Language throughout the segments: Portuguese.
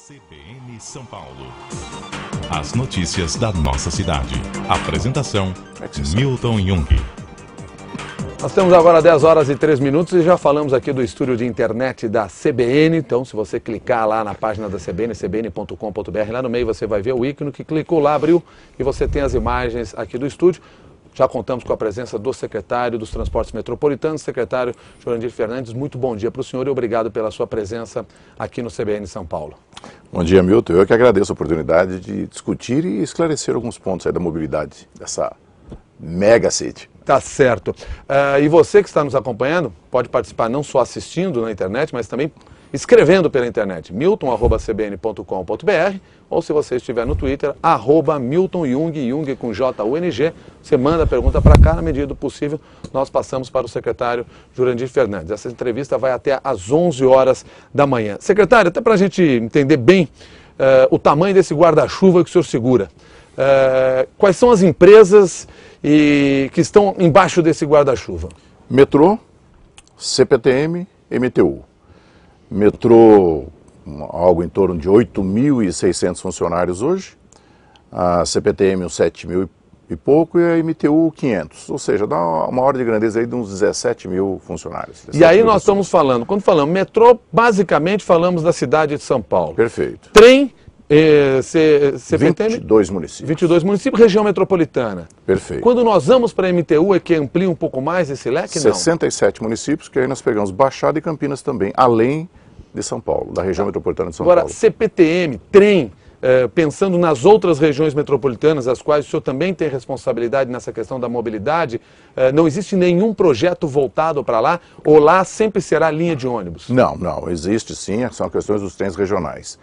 CBN São Paulo. As notícias da nossa cidade. Apresentação, Milton Jung. Nós temos agora 10 horas e 3 minutos e já falamos aqui do estúdio de internet da CBN. Então, se você clicar lá na página da CBN, cbn.com.br, lá no meio você vai ver o ícone que clicou lá, abriu, e você tem as imagens aqui do estúdio. Já contamos com a presença do secretário dos Transportes Metropolitanos, secretário Jurandir Fernandes. Muito bom dia para o senhor e obrigado pela sua presença aqui no CBN São Paulo. Bom dia, Milton. Eu que agradeço a oportunidade de discutir e esclarecer alguns pontos aí da mobilidade dessa mega city. Tá certo. E você que está nos acompanhando, pode participar não só assistindo na internet, mas também escrevendo pela internet, milton@cbn.com.br, ou se você estiver no Twitter, @MiltonJung, Jung com J-U-N-G, você manda a pergunta para cá, na medida do possível, nós passamos para o secretário Jurandir Fernandes. Essa entrevista vai até às 11 horas da manhã. Secretário, até para a gente entender bem o tamanho desse guarda-chuva que o senhor segura, quais são as empresas que estão embaixo desse guarda-chuva? Metrô, CPTM, MTU. Metrô, algo em torno de 8.600 funcionários hoje, a CPTM uns 7.000 e pouco e a MTU 500, ou seja, dá uma ordem de grandeza aí de uns 17.000 funcionários. E aí nós estamos falando, quando falamos metrô, basicamente falamos da cidade de São Paulo. Perfeito. Trem, CPTM? 22 municípios. 22 municípios, região metropolitana. Perfeito. Quando nós vamos para a MTU, é que amplia um pouco mais esse leque, não? 67 municípios, que aí nós pegamos Baixada e Campinas também, além de São Paulo, da região metropolitana de São Paulo. Agora, CPTM, trem, pensando nas outras regiões metropolitanas, as quais o senhor também tem responsabilidade nessa questão da mobilidade, não existe nenhum projeto voltado para lá, ou lá sempre será linha de ônibus? Não, existe sim, são questões dos trens regionais.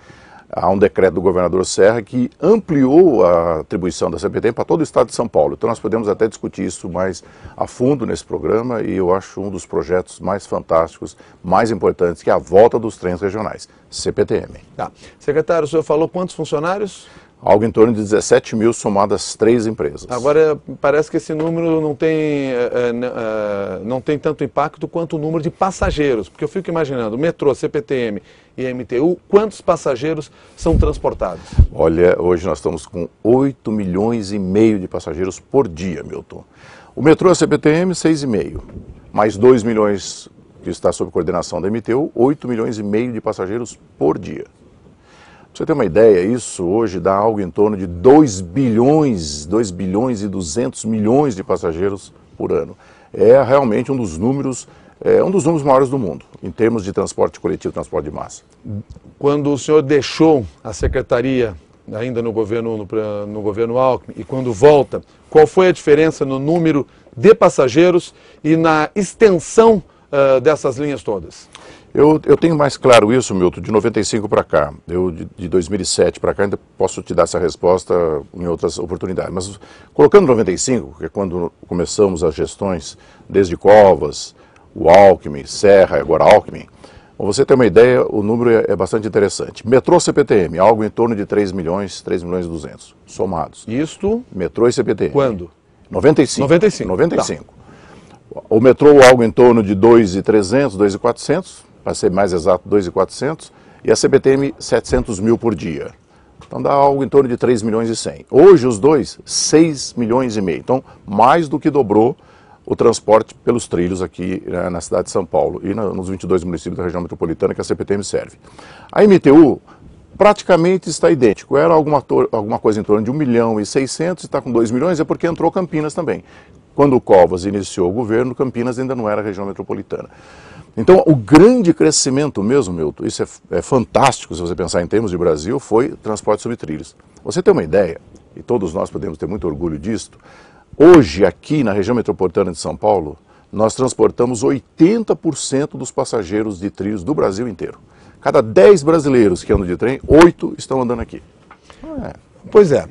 Há um decreto do governador Serra que ampliou a atribuição da CPTM para todo o estado de São Paulo. Então nós podemos até discutir isso mais a fundo nesse programa e eu acho um dos projetos mais fantásticos, mais importantes, que é a volta dos trens regionais, CPTM. Tá. Secretário, o senhor falou quantos funcionários? Algo em torno de 17.000 somadas 3 empresas. Agora, parece que esse número não tem tanto impacto quanto o número de passageiros, porque eu fico imaginando, metrô, CPTM e MTU, quantos passageiros são transportados? Olha, hoje nós estamos com 8,5 milhões de passageiros por dia, Milton. O metrô e a CPTM, 6,5. Mais 2 milhões que está sob coordenação da MTU, 8,5 milhões de passageiros por dia. Pra você ter uma ideia, isso hoje dá algo em torno de 2 bilhões e 200 milhões de passageiros por ano. É realmente um dos números maiores do mundo, em termos de transporte coletivo, transporte de massa. Quando o senhor deixou a secretaria, ainda no governo Alckmin, e quando volta, qual foi a diferença no número de passageiros e na extensão dessas linhas todas? Eu tenho mais claro isso, Milton, de 95 para cá. Eu, de 2007 para cá, ainda posso te dar essa resposta em outras oportunidades. Mas colocando 95, que é quando começamos as gestões, desde Covas, o Alckmin, Serra, agora Alckmin, para você ter uma ideia, o número é bastante interessante. Metrô CPTM, algo em torno de 3 milhões e 200, somados. Isto? Metrô e CPTM. Quando? 95. 95. Tá. O metrô, algo em torno de 2.300, 2.400, para ser mais exato, 2.400, e a CPTM 700 mil por dia. Então dá algo em torno de 3 milhões e 100. Hoje os dois, 6 milhões e meio. Então mais do que dobrou o transporte pelos trilhos aqui na cidade de São Paulo e nos 22 municípios da região metropolitana que a CPTM serve. A MTU praticamente está idêntico. Era alguma coisa em torno de 1 milhão e 600, está com 2 milhões, é porque entrou Campinas também. Quando o Covas iniciou o governo, Campinas ainda não era região metropolitana. Então, o grande crescimento mesmo, Milton, isso é fantástico se você pensar em termos de Brasil, foi transporte sobre trilhos. Você tem uma ideia, e todos nós podemos ter muito orgulho disto, hoje aqui na região metropolitana de São Paulo, nós transportamos 80% dos passageiros de trilhos do Brasil inteiro. Cada 10 brasileiros que andam de trem, 8 estão andando aqui. Pois é.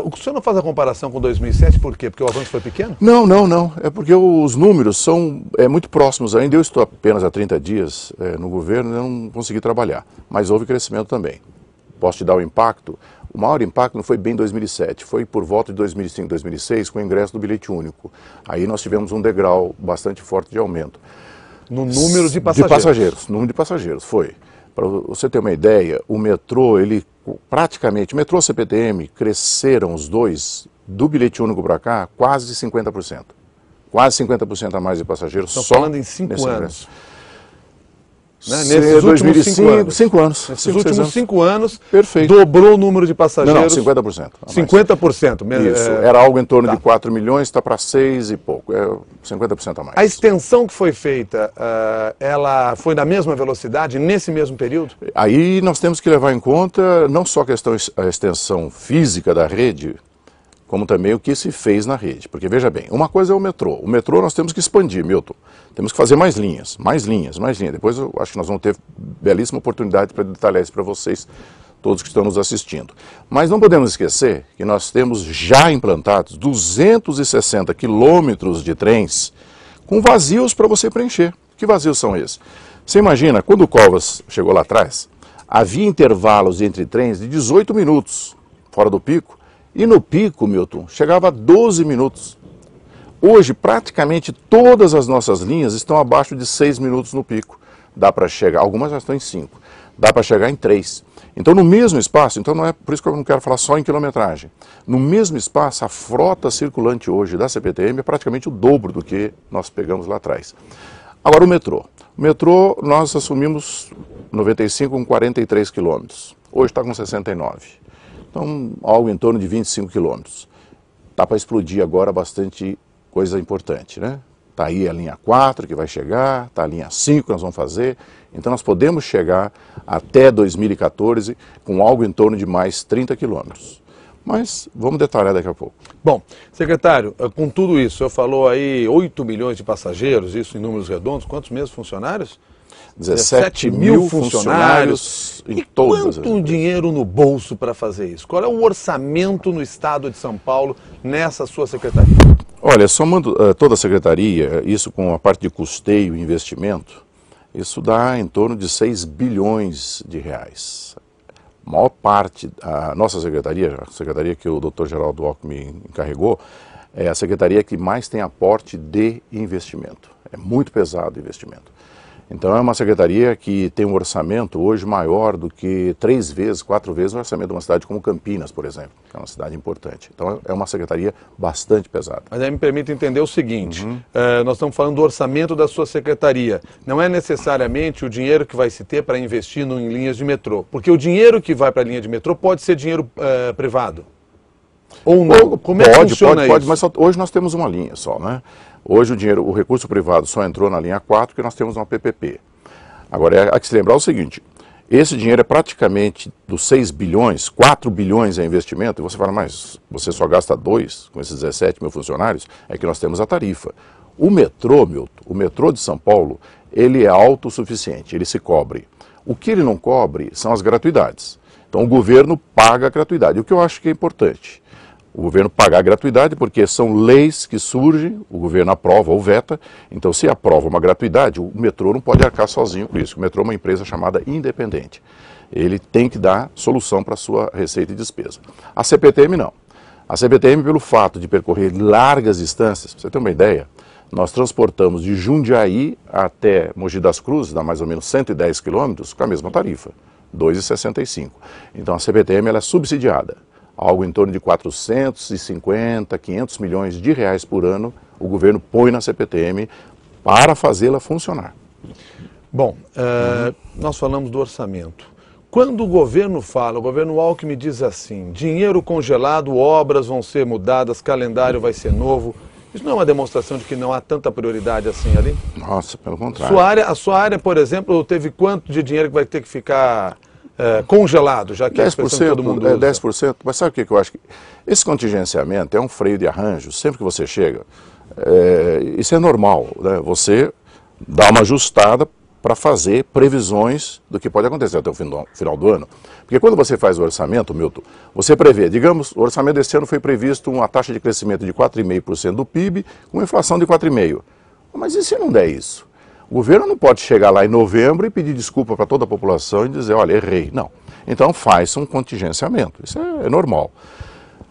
O senhor não faz a comparação com 2007, por quê? Porque o avanço foi pequeno? Não. É porque os números são muito próximos ainda. Eu estou apenas há 30 dias no governo e não consegui trabalhar. Mas houve crescimento também. Posso te dar o impacto? O maior impacto não foi bem em 2007, foi por volta de 2005, 2006, com o ingresso do bilhete único. Aí nós tivemos um degrau bastante forte de aumento. No número de passageiros? Número de passageiros, foi. Para você ter uma ideia, o metrô, praticamente, o metrô e a CPTM cresceram os dois, do bilhete único para cá, quase 50%. Quase 50% a mais de passageiros. Estão só falando em 5 anos. Né? Nesses últimos 5 anos. Nesses últimos 5 anos, perfeito, dobrou o número de passageiros. Não, 50%. 50%. Isso, era algo em torno de 4 milhões, está para 6 e pouco, 50% a mais. A extensão que foi feita, ela foi na mesma velocidade, nesse mesmo período? Aí nós temos que levar em conta não só a extensão física da rede, como também o que se fez na rede. Porque, veja bem, uma coisa é o metrô. O metrô nós temos que expandir, Milton. Temos que fazer mais linhas, mais linhas, mais linhas. Depois eu acho que nós vamos ter belíssima oportunidade para detalhar isso para vocês, todos que estão nos assistindo. Mas não podemos esquecer que nós temos já implantados 260 quilômetros de trens com vazios para você preencher. Que vazios são esses? Você imagina, quando o Covas chegou lá atrás, havia intervalos entre trens de 18 minutos, fora do pico, e no pico, Milton, chegava a 12 minutos. Hoje, praticamente todas as nossas linhas estão abaixo de 6 minutos no pico. Dá para chegar, algumas já estão em 5, dá para chegar em 3. Então, no mesmo espaço, então não é por isso que eu não quero falar só em quilometragem. No mesmo espaço, a frota circulante hoje da CPTM é praticamente o dobro do que nós pegamos lá atrás. Agora, o metrô. O metrô, nós assumimos 95 com 43 quilômetros. Hoje está com 69. Então, algo em torno de 25 quilômetros. Está para explodir agora bastante coisa importante, né? Está aí a linha 4 que vai chegar, está a linha 5 que nós vamos fazer. Então, nós podemos chegar até 2014 com algo em torno de mais 30 quilômetros. Mas vamos detalhar daqui a pouco. Bom, secretário, com tudo isso, o senhor falou aí 8 milhões de passageiros, isso em números redondos, quantos mesmos funcionários? 17 mil funcionários em todas. Quanto dinheiro no bolso para fazer isso? Qual é o orçamento no estado de São Paulo nessa sua secretaria? Olha, somando toda a secretaria, isso com a parte de custeio e investimento, isso dá em torno de 6 bilhões de reais. A maior parte, a nossa secretaria, a secretaria que o Dr. Geraldo Alckmin encarregou, é a secretaria que mais tem aporte de investimento. É muito pesado o investimento. Então é uma secretaria que tem um orçamento hoje maior do que 3 vezes, 4 vezes o orçamento de uma cidade como Campinas, por exemplo, que é uma cidade importante. Então é uma secretaria bastante pesada. Mas aí me permite entender o seguinte, nós estamos falando do orçamento da sua secretaria. Não é necessariamente o dinheiro que vai se ter para investir em linhas de metrô, porque o dinheiro que vai para a linha de metrô pode ser dinheiro privado. Ou não? Como é que funciona isso? Pode, mas hoje nós temos uma linha só, né? Hoje o recurso privado só entrou na linha 4 porque nós temos uma PPP. Agora, há que se lembrar o seguinte, esse dinheiro é praticamente dos 6 bilhões, 4 bilhões é investimento, e você fala, mas você só gasta 2 com esses 17 mil funcionários, é que nós temos a tarifa. O metrô, Milton, o metrô de São Paulo, ele é autossuficiente, ele se cobre. O que ele não cobre são as gratuidades. Então o governo paga a gratuidade, o que eu acho que é importante. O governo pagar a gratuidade, porque são leis que surgem, o governo aprova ou veta, então se aprova uma gratuidade, o metrô não pode arcar sozinho com isso. O metrô é uma empresa chamada independente. Ele tem que dar solução para a sua receita e despesa. A CPTM não. A CPTM, pelo fato de percorrer largas distâncias, para você ter uma ideia, nós transportamos de Jundiaí até Mogi das Cruzes, dá mais ou menos 110 quilômetros, com a mesma tarifa, R$ 2,65. Então a CPTM ela é subsidiada. Algo em torno de 450, 500 milhões de reais por ano, o governo põe na CPTM para fazê-la funcionar. Bom, nós falamos do orçamento. Quando o governo fala, o governo Alckmin diz assim, dinheiro congelado, obras vão ser mudadas, calendário vai ser novo, isso não é uma demonstração de que não há tanta prioridade assim ali? Nossa, pelo contrário. A sua área, por exemplo, teve quanto de dinheiro que vai ter que ficar congelado, já que 10%, todo mundo usa? 10%, mas sabe o que eu acho? Esse contingenciamento é um freio de arranjo, sempre que você chega, isso é normal, né? Você dá uma ajustada para fazer previsões do que pode acontecer até o final do ano. Porque quando você faz o orçamento, Milton, você prevê, digamos, o orçamento desse ano foi previsto uma taxa de crescimento de 4,5% do PIB, com uma inflação de 4,5%. Mas e se não der isso? O governo não pode chegar lá em novembro e pedir desculpa para toda a população e dizer, olha, errei. Não. Então faz um contingenciamento. Isso é normal.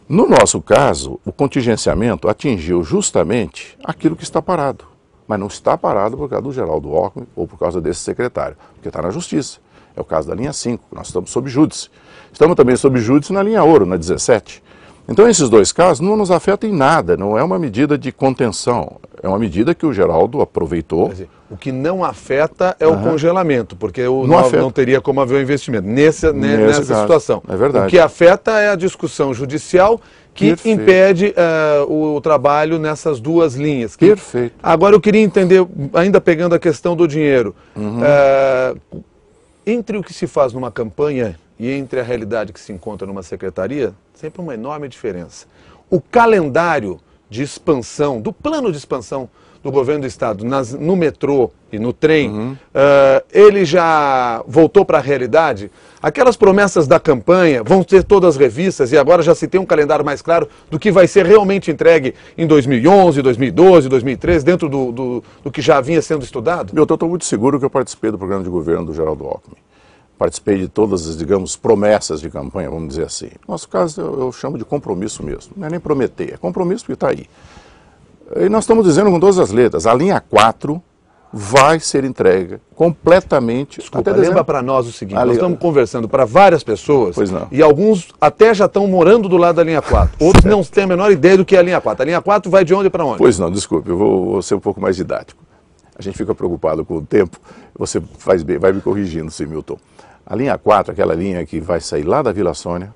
No nosso caso, o contingenciamento atingiu justamente aquilo que está parado. Mas não está parado por causa do Geraldo Alckmin ou por causa desse secretário, porque está na justiça. É o caso da linha 5, nós estamos sob júdice. Estamos também sob júdice na linha ouro, na 17. Então esses dois casos não nos afetam em nada, não é uma medida de contenção, é uma medida que o Geraldo aproveitou. Quer dizer, o que não afeta é o congelamento, porque não teria como haver o investimento nessa situação. É verdade. O que afeta é a discussão judicial que impede o trabalho nessas duas linhas. Perfeito. Agora eu queria entender, ainda pegando a questão do dinheiro, entre o que se faz numa campanha e entre a realidade que se encontra numa secretaria, sempre uma enorme diferença. O calendário de expansão, do plano de expansão do governo do estado no metrô e no trem, ele já voltou para a realidade? Aquelas promessas da campanha vão ter todas revistas e agora já se tem um calendário mais claro do que vai ser realmente entregue em 2011, 2012, 2013, dentro do que já vinha sendo estudado? Eu estou muito seguro que eu participei do programa de governo do Geraldo Alckmin. Participei de todas as, digamos, promessas de campanha, vamos dizer assim. No nosso caso, eu chamo de compromisso mesmo. Não é nem prometer, é compromisso porque está aí. E nós estamos dizendo com todas as letras, a linha 4 vai ser entregue completamente. Desculpa, lembra para nós o seguinte, nós estamos conversando para várias pessoas e alguns até já estão morando do lado da linha 4. Outros não têm a menor ideia do que é a linha 4. A linha 4 vai de onde para onde? Pois não, desculpe, eu vou ser um pouco mais didático. A gente fica preocupado com o tempo, você faz bem, vai me corrigindo, Similton. A linha 4, aquela linha que vai sair lá da Vila Sônia,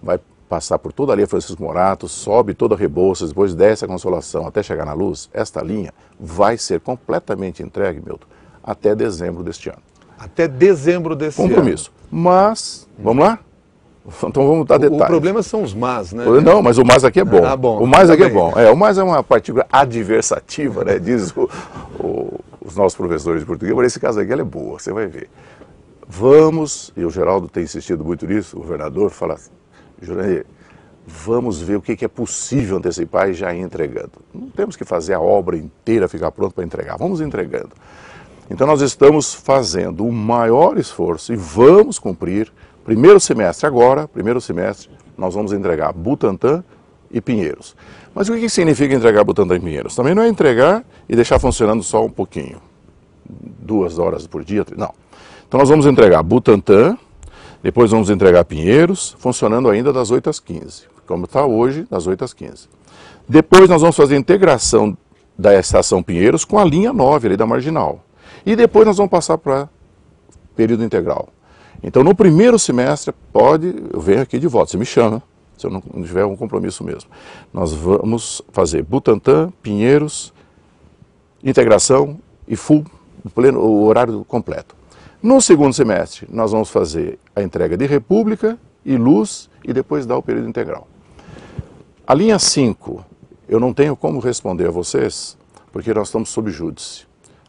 vai passar por toda a linha Francisco Morato, sobe toda a Rebouças, depois desce a Consolação até chegar na Luz, esta linha vai ser completamente entregue, Milton, até dezembro deste ano. Até dezembro desse ano. Compromisso. Mas, vamos lá? Então vamos dar detalhes. O problema são os mas, né? Não, mas o mas aqui é bom. Ah, bom. O mas aqui é bom. O mas é uma partícula adversativa, né? Diz os nossos professores de português, mas nesse caso aqui ela é boa, você vai ver. Vamos, e o Geraldo tem insistido muito nisso, o governador fala, Jurandir, vamos ver o que é possível antecipar e já ir entregando. Não temos que fazer a obra inteira ficar pronta para entregar, vamos entregando. Então nós estamos fazendo o maior esforço e vamos cumprir. Primeiro semestre, nós vamos entregar Butantã e Pinheiros. Mas o que significa entregar Butantã e Pinheiros? Também não é entregar e deixar funcionando só um pouquinho, 2 horas por dia, não. Então nós vamos entregar Butantã, depois vamos entregar Pinheiros, funcionando ainda das 8 às 15, como está hoje, das 8 às 15. Depois nós vamos fazer a integração da estação Pinheiros com a linha 9 ali da Marginal. E depois nós vamos passar para período integral. Então no primeiro semestre, eu venho aqui de volta, você me chama, se eu não tiver um compromisso mesmo. Nós vamos fazer Butantã, Pinheiros, integração e full, o horário completo. No segundo semestre, nós vamos fazer a entrega de República e Luz e depois dar o período integral. A linha 5, eu não tenho como responder a vocês, porque nós estamos sob júdice.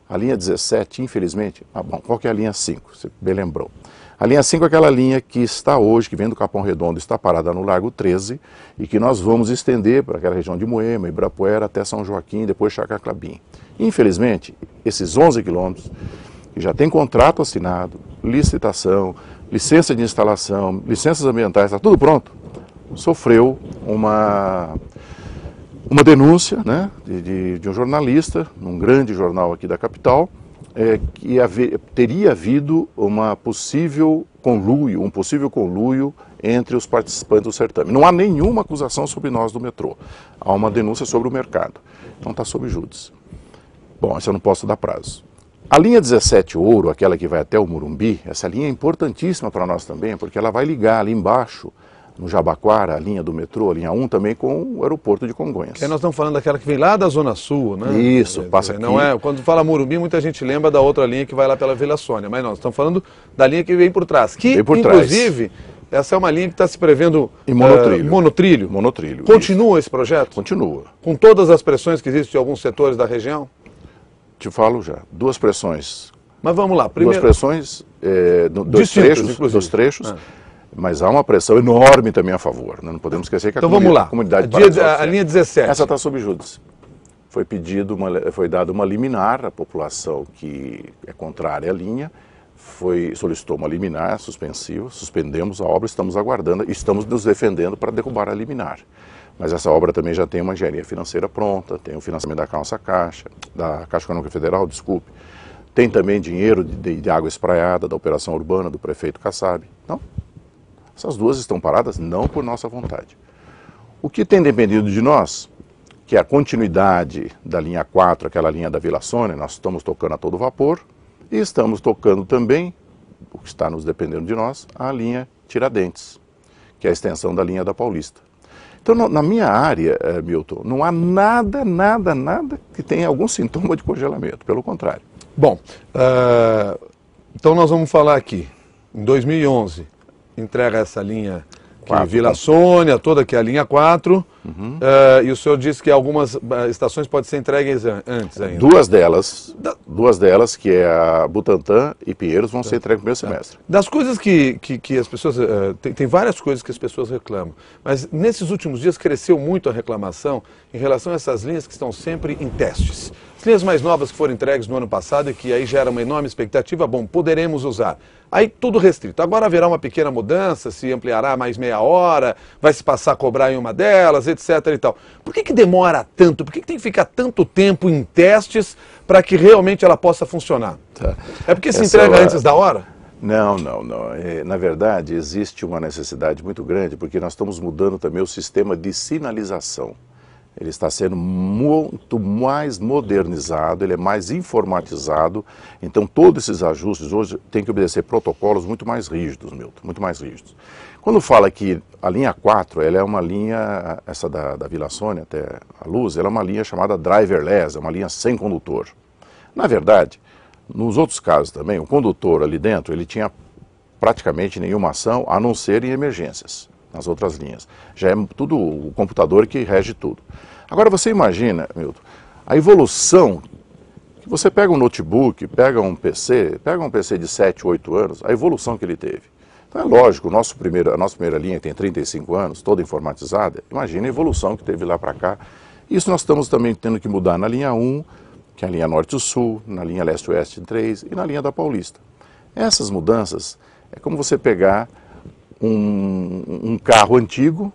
A linha 17, infelizmente, qual que é a linha 5? Você bem lembrou. A linha 5 é aquela linha que está hoje, que vem do Capão Redondo, está parada no Largo 13 e que nós vamos estender para aquela região de Moema, Ibirapuera, até São Joaquim, depois Chacaclabim. Infelizmente, esses 11 quilômetros, que já tem contrato assinado, licitação, licença de instalação, licenças ambientais, está tudo pronto, sofreu uma denúncia, né, de um jornalista, num grande jornal aqui da capital, que teria havido um possível conluio entre os participantes do certame. Não há nenhuma acusação sobre nós do metrô, há uma denúncia sobre o mercado, então está sob júdice. Bom, isso eu não posso dar prazo. A linha 17 Ouro, aquela que vai até o Morumbi, essa linha é importantíssima para nós também, porque ela vai ligar ali embaixo, no Jabaquara, a linha do metrô, a linha 1 também com o aeroporto de Congonhas. Que nós estamos falando daquela que vem lá da Zona Sul, né? Isso, passa aqui. Não é, quando fala Morumbi, muita gente lembra da outra linha que vai lá pela Vila Sônia, mas nós estamos falando da linha que vem por trás, que inclusive essa é uma linha que está se prevendo em monotrilho. Monotrilho. Continua esse projeto? Continua. Com todas as pressões que existem em alguns setores da região? Te falo já, 2 pressões. Mas vamos lá, primeiro... 2 pressões, dos trechos, mas há uma pressão enorme também a favor. Né? Não podemos esquecer que então vamos lá. A comunidade a linha 17. Essa está sob júdice. Foi dada uma liminar à população que é contrária à linha, solicitou uma liminar suspensiva, suspendemos a obra, estamos aguardando, estamos nos defendendo para derrubar a liminar. Mas essa obra também já tem uma engenharia financeira pronta, tem o financiamento da Caixa Econômica Federal, tem também dinheiro de água espraiada, da operação urbana, do prefeito Kassab. Não. Essas duas estão paradas não por nossa vontade. O que tem dependido de nós, que é a continuidade da linha 4, aquela linha da Vila Sônia, nós estamos tocando a todo vapor, e estamos tocando também, o que está nos dependendo de nós, a linha Tiradentes, que é a extensão da linha da Paulista. Então, na minha área, Milton, não há nada que tenha algum sintoma de congelamento, pelo contrário. Bom, então nós vamos falar aqui, em 2011, entrega essa linha Vila Sônia, toda que é a linha 4, e o senhor disse que algumas estações podem ser entregues antes ainda. Duas delas, que é a Butantã e Pinheiros, vão ser entregues no primeiro semestre. Das coisas que as pessoas... tem várias coisas que as pessoas reclamam, mas nesses últimos dias cresceu muito a reclamação em relação a essas linhas que estão sempre em testes. As linhas mais novas que foram entregues no ano passado e que aí gera uma enorme expectativa, bom, poderemos usar. Aí tudo restrito. Agora haverá uma pequena mudança, se ampliará mais meia hora, vai se passar a cobrar em uma delas, etc. e tal. Por que demora tanto? Por que tem que ficar tanto tempo em testes para que realmente ela possa funcionar? Tá. É porque se entrega antes da hora? Não. Na verdade, existe uma necessidade muito grande, porque nós estamos mudando também o sistema de sinalização. Ele está sendo muito mais modernizado, ele é mais informatizado, então todos esses ajustes hoje têm que obedecer protocolos muito mais rígidos, Milton, muito mais rígidos. Quando fala que a linha 4, ela é uma linha, essa da Vila Sônia até a Luz, ela é uma linha chamada driverless, é uma linha sem condutor. Na verdade, nos outros casos também, o condutor ali dentro, ele tinha praticamente nenhuma ação, a não ser em emergências. Nas outras linhas. Já é tudo o computador que rege tudo. Agora você imagina, Milton, a evolução, que você pega um notebook, pega um PC de 7, 8 anos, a evolução que ele teve. Então é lógico, a nossa primeira linha tem 35 anos, toda informatizada, imagina a evolução que teve lá para cá. Isso nós estamos também tendo que mudar na linha 1, que é a linha Norte-Sul, na linha Leste-Oeste 3 e na linha da Paulista. Essas mudanças é como você pegar um carro antigo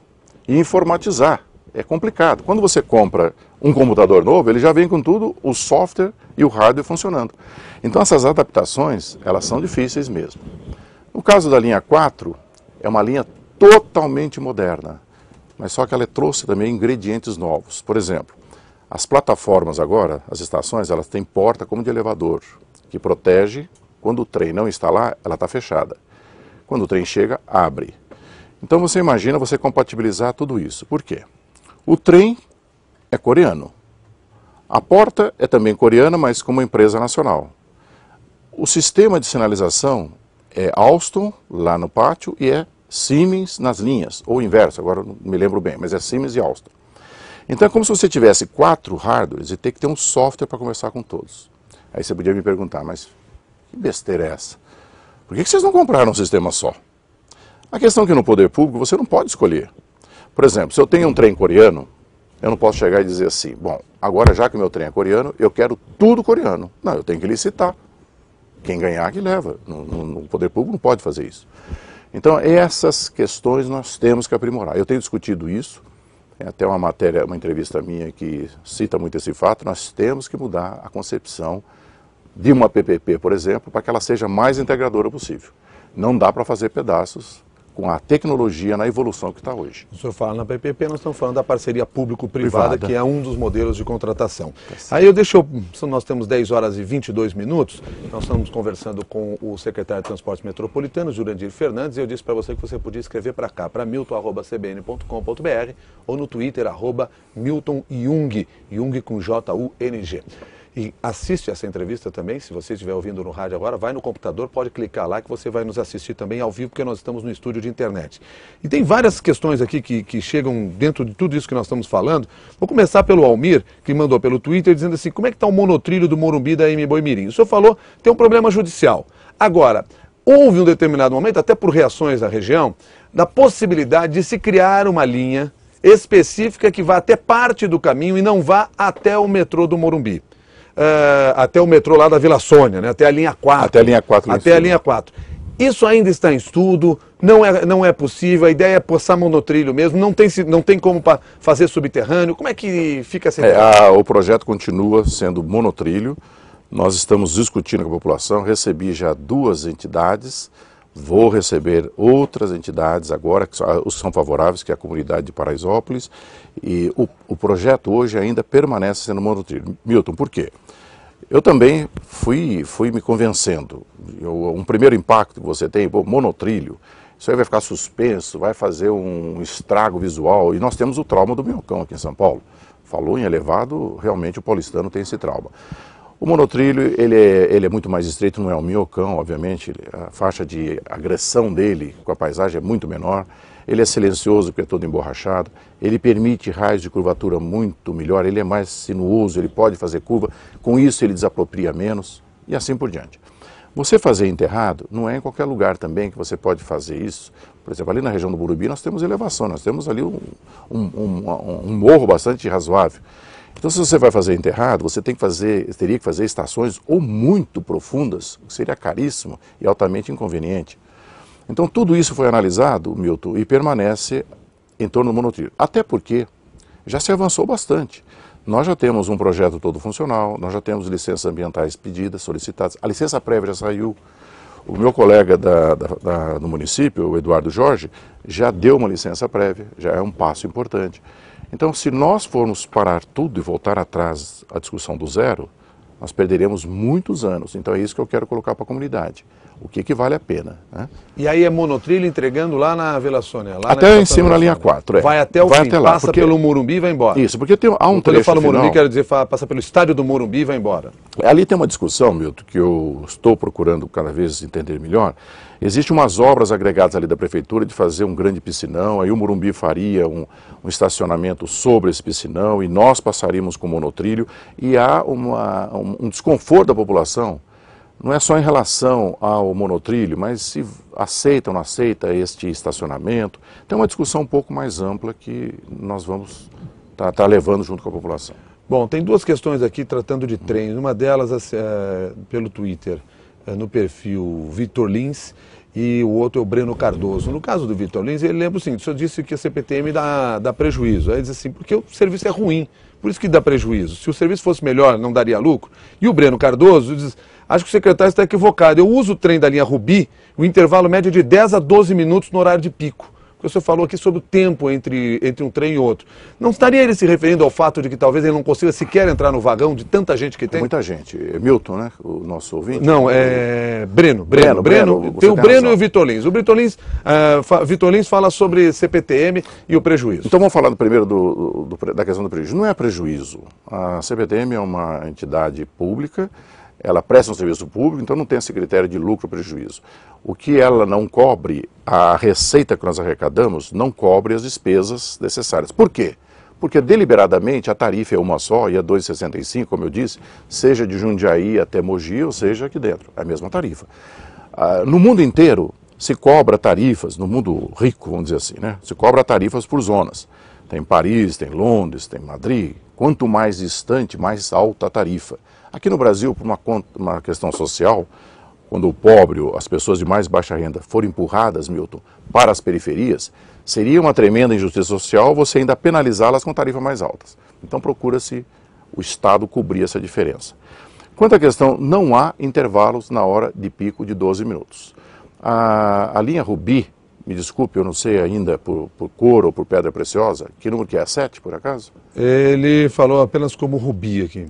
e informatizar. É complicado. Quando você compra um computador novo, ele já vem com tudo, o software e o hardware funcionando. Então essas adaptações, elas são difíceis mesmo. No caso da linha 4, é uma linha totalmente moderna, mas só que ela trouxe também ingredientes novos. Por exemplo, as plataformas agora, as estações, elas têm porta como de elevador, que protege, quando o trem não está lá, ela está fechada. Quando o trem chega, abre. Então você imagina você compatibilizar tudo isso. Por quê? O trem é coreano. A porta é também coreana, mas como empresa nacional. O sistema de sinalização é Alstom, lá no pátio, e é Siemens nas linhas, ou inverso, agora não me lembro bem, mas é Siemens e Alstom. Então é como se você tivesse 4 hardwares e ter que ter um software para conversar com todos. Aí você podia me perguntar, mas que besteira é essa? Por que vocês não compraram um sistema só? A questão é que no poder público você não pode escolher. Por exemplo, se eu tenho um trem coreano, eu não posso chegar e dizer assim, bom, agora já que o meu trem é coreano, eu quero tudo coreano. Não, eu tenho que licitar. Quem ganhar que leva. No poder público não pode fazer isso. Então essas questões nós temos que aprimorar. Eu tenho discutido isso, tem até uma matéria, uma entrevista minha que cita muito esse fato, nós temos que mudar a concepção de uma PPP, por exemplo, para que ela seja mais integradora possível. Não dá para fazer pedaços com a tecnologia na evolução que está hoje. O senhor fala na PPP, nós estamos falando da parceria público-privada, que é um dos modelos de contratação. Aí nós temos 10 horas e 22 minutos, nós estamos conversando com o secretário de Transportes Metropolitanos, Jurandir Fernandes, e eu disse para você que você podia escrever para cá, para milton@cbn.com.br ou no Twitter, @MiltonJung, Jung com J-U-N-G. E assiste essa entrevista também, se você estiver ouvindo no rádio agora, vai no computador, pode clicar lá que você vai nos assistir também ao vivo, porque nós estamos no estúdio de internet. E tem várias questões aqui que chegam dentro de tudo isso que nós estamos falando. Vou começar pelo Almir, que mandou pelo Twitter, dizendo assim, como é que está o monotrilho do Morumbi da M. Boimirim? O senhor falou, tem um problema judicial. Agora, houve um determinado momento, até por reações da região, da possibilidade de se criar uma linha específica que vá até parte do caminho e não vá até o metrô do Morumbi. Até o metrô lá da Vila Sônia, né? Até a linha 4. Até a linha 4. Até a linha 4. Isso ainda está em estudo, não é possível, a ideia é passar monotrilho mesmo, não tem como fazer subterrâneo. Como é que fica essa ideia? O projeto continua sendo monotrilho, Nós estamos discutindo com a população, recebi já 2 entidades, vou receber outras entidades agora, que são favoráveis, que é a comunidade de Paraisópolis, e o projeto hoje ainda permanece sendo monotrilho. Milton, por quê? Eu também fui me convencendo. Um primeiro impacto que você tem, monotrilho, isso aí vai ficar suspenso, vai fazer um estrago visual, e nós temos o trauma do Minhocão aqui em São Paulo. Falou em elevado, realmente o paulistano tem esse trauma. O monotrilho, ele é muito mais estreito, não é um Minhocão, obviamente, a faixa de agressão dele com a paisagem é muito menor, ele é silencioso porque é todo emborrachado, ele permite raios de curvatura muito melhor, ele é mais sinuoso, ele pode fazer curva, com isso ele desapropria menos e assim por diante. Você fazer enterrado não é em qualquer lugar também que você pode fazer isso. Por exemplo, ali na região do Morumbi nós temos elevação, nós temos ali um morro bastante razoável. Então, se você vai fazer enterrado, você teria que fazer estações ou muito profundas, o que seria caríssimo e altamente inconveniente. Então, tudo isso foi analisado, Milton, e permanece em torno do monotrilho. Até porque já se avançou bastante. Nós já temos um projeto todo funcional, nós já temos licenças ambientais pedidas, solicitadas, a licença prévia já saiu. O meu colega do município, o Eduardo Jorge, já deu uma licença prévia, já é um passo importante. Então, se nós formos parar tudo e voltar atrás à discussão do zero, nós perderemos muitos anos. Então, é isso que eu quero colocar para a comunidade. O que vale a pena, né? E aí é monotrilho entregando lá na Vila Sônia? Lá até em cima na linha 4. Vai até o fim, lá, passa pelo Morumbi e vai embora. Isso, porque há um trecho Quando eu falo Morumbi, final, quero dizer, passa pelo estádio do Morumbi e vai embora. Ali tem uma discussão, Milton, que eu estou procurando cada vez entender melhor. Existem umas obras agregadas ali da prefeitura de fazer um grande piscinão, aí o Morumbi faria um estacionamento sobre esse piscinão e nós passaríamos com monotrilho, e há um desconforto da população. Não é só em relação ao monotrilho, mas se aceita ou não aceita este estacionamento. Tem uma discussão um pouco mais ampla que nós vamos estar levando junto com a população. Bom, tem 2 questões aqui tratando de trens. Uma delas pelo Twitter, no perfil Vitor Lins, e o outro é o Breno Cardoso. No caso do Vitor Lins, ele lembra o seguinte: o senhor disse que a CPTM dá prejuízo. Aí ele diz assim, porque o serviço é ruim, por isso que dá prejuízo. Se o serviço fosse melhor, não daria lucro. E o Breno Cardoso diz: acho que o secretário está equivocado. Eu uso o trem da linha Rubi, o intervalo médio é de 10 a 12 minutos no horário de pico. Porque o senhor falou aqui sobre o tempo entre um trem e outro. Não estaria ele se referindo ao fato de que talvez ele não consiga sequer entrar no vagão de tanta gente que tem? Muita gente. Milton, né? O nosso ouvinte? Não, é Breno. Tem o Breno e o Vitor Lins. O Vitor Lins fala sobre CPTM e o prejuízo. Então vamos falar primeiro da questão do prejuízo. Não é prejuízo. A CPTM é uma entidade pública, ela presta um serviço público, então não tem esse critério de lucro ou prejuízo. O que ela não cobre, a receita que nós arrecadamos, não cobre as despesas necessárias. Por quê? Porque deliberadamente a tarifa é uma só e é 2,65, como eu disse, seja de Jundiaí até Mogi, ou seja aqui dentro, é a mesma tarifa. No mundo inteiro se cobra tarifas, no mundo rico, vamos dizer assim, né? Se cobra tarifas por zonas. Tem Paris, tem Londres, tem Madrid. Quanto mais distante, mais alta a tarifa. Aqui no Brasil, por uma questão social, quando o pobre, as pessoas de mais baixa renda forem empurradas, Milton, para as periferias, seria uma tremenda injustiça social você ainda penalizá-las com tarifas mais altas. Então procura-se o Estado cobrir essa diferença. Quanto à questão, não há intervalos na hora de pico de 12 minutos. A linha Rubi, me desculpe, eu não sei ainda por cor ou por pedra preciosa, que número que é? 7, por acaso? Ele falou apenas como Rubi aqui.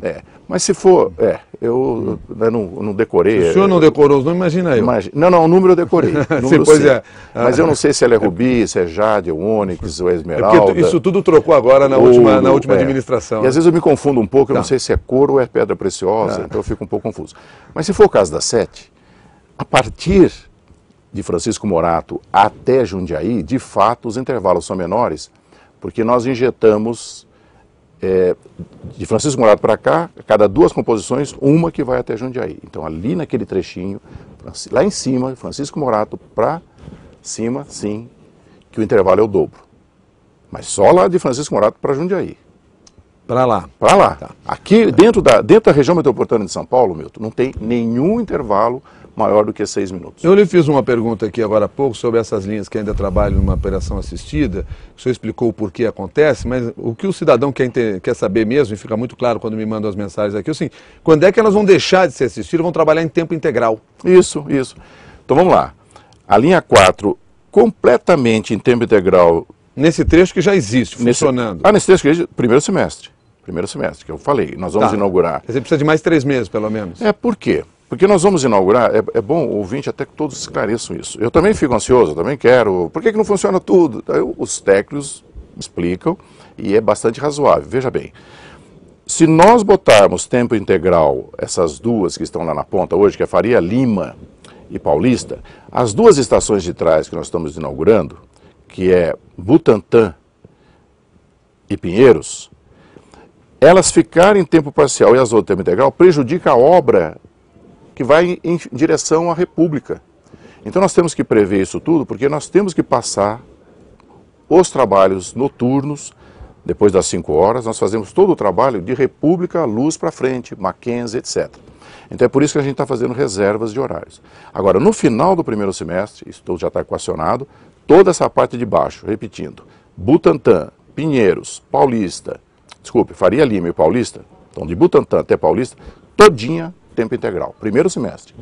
Mas se for, eu não decorei. Se o senhor não decorou os nomes, imagina eu. Não, o número eu decorei. Sim, pois é. Mas eu não sei se ela é Rubi, se é Jade, o Ônix, ou Esmeralda. Porque isso tudo trocou agora na última administração. E às vezes eu me confundo um pouco, eu não sei se é cor ou é pedra preciosa, então eu fico um pouco confuso. Mas se for o caso da 7, a partir de Francisco Morato até Jundiaí, de fato os intervalos são menores, porque nós injetamos de Francisco Morato para cá, a cada 2 composições, uma que vai até Jundiaí. Então ali naquele trechinho, lá em cima, Francisco Morato para cima, sim, que o intervalo é o dobro. Mas só lá de Francisco Morato para Jundiaí. Para lá. Para lá. Tá. Aqui, dentro da região metropolitana de São Paulo, Milton, não tem nenhum intervalo maior do que 6 minutos. Eu lhe fiz uma pergunta aqui agora há pouco sobre essas linhas que ainda trabalham numa operação assistida. O senhor explicou o porquê acontece, mas o que o cidadão quer saber mesmo, e fica muito claro quando me mandam as mensagens aqui, assim, quando é que elas vão deixar de ser assistidas e vão trabalhar em tempo integral? Isso. Então vamos lá. A linha 4, completamente em tempo integral. Nesse trecho que já existe, funcionando. Nesse trecho que existe, primeiro semestre, que eu falei, nós vamos inaugurar. Você precisa de mais 3 meses, pelo menos. Por quê? Porque nós vamos inaugurar, é bom o ouvinte até que todos esclareçam isso. Eu também fico ansioso, eu também quero. Por que não funciona tudo? Os técnicos explicam e é bastante razoável. Veja bem, se nós botarmos tempo integral, essas duas que estão lá na ponta hoje, que é Faria Lima e Paulista, as duas estações de trás que nós estamos inaugurando, que é Butantã e Pinheiros, elas ficarem em tempo parcial e as outras em tempo integral prejudica a obra que vai em direção à República. Então nós temos que prever isso tudo, porque nós temos que passar os trabalhos noturnos, depois das 5 horas, nós fazemos todo o trabalho de República, Luz para frente, Mackenzie, etc. Então é por isso que a gente está fazendo reservas de horários. Agora, no final do primeiro semestre, isso tudo já está equacionado, toda essa parte de baixo, repetindo, Butantã, Pinheiros, Faria Lima e Paulista, então de Butantã até Paulista, todinha tempo integral, primeiro semestre.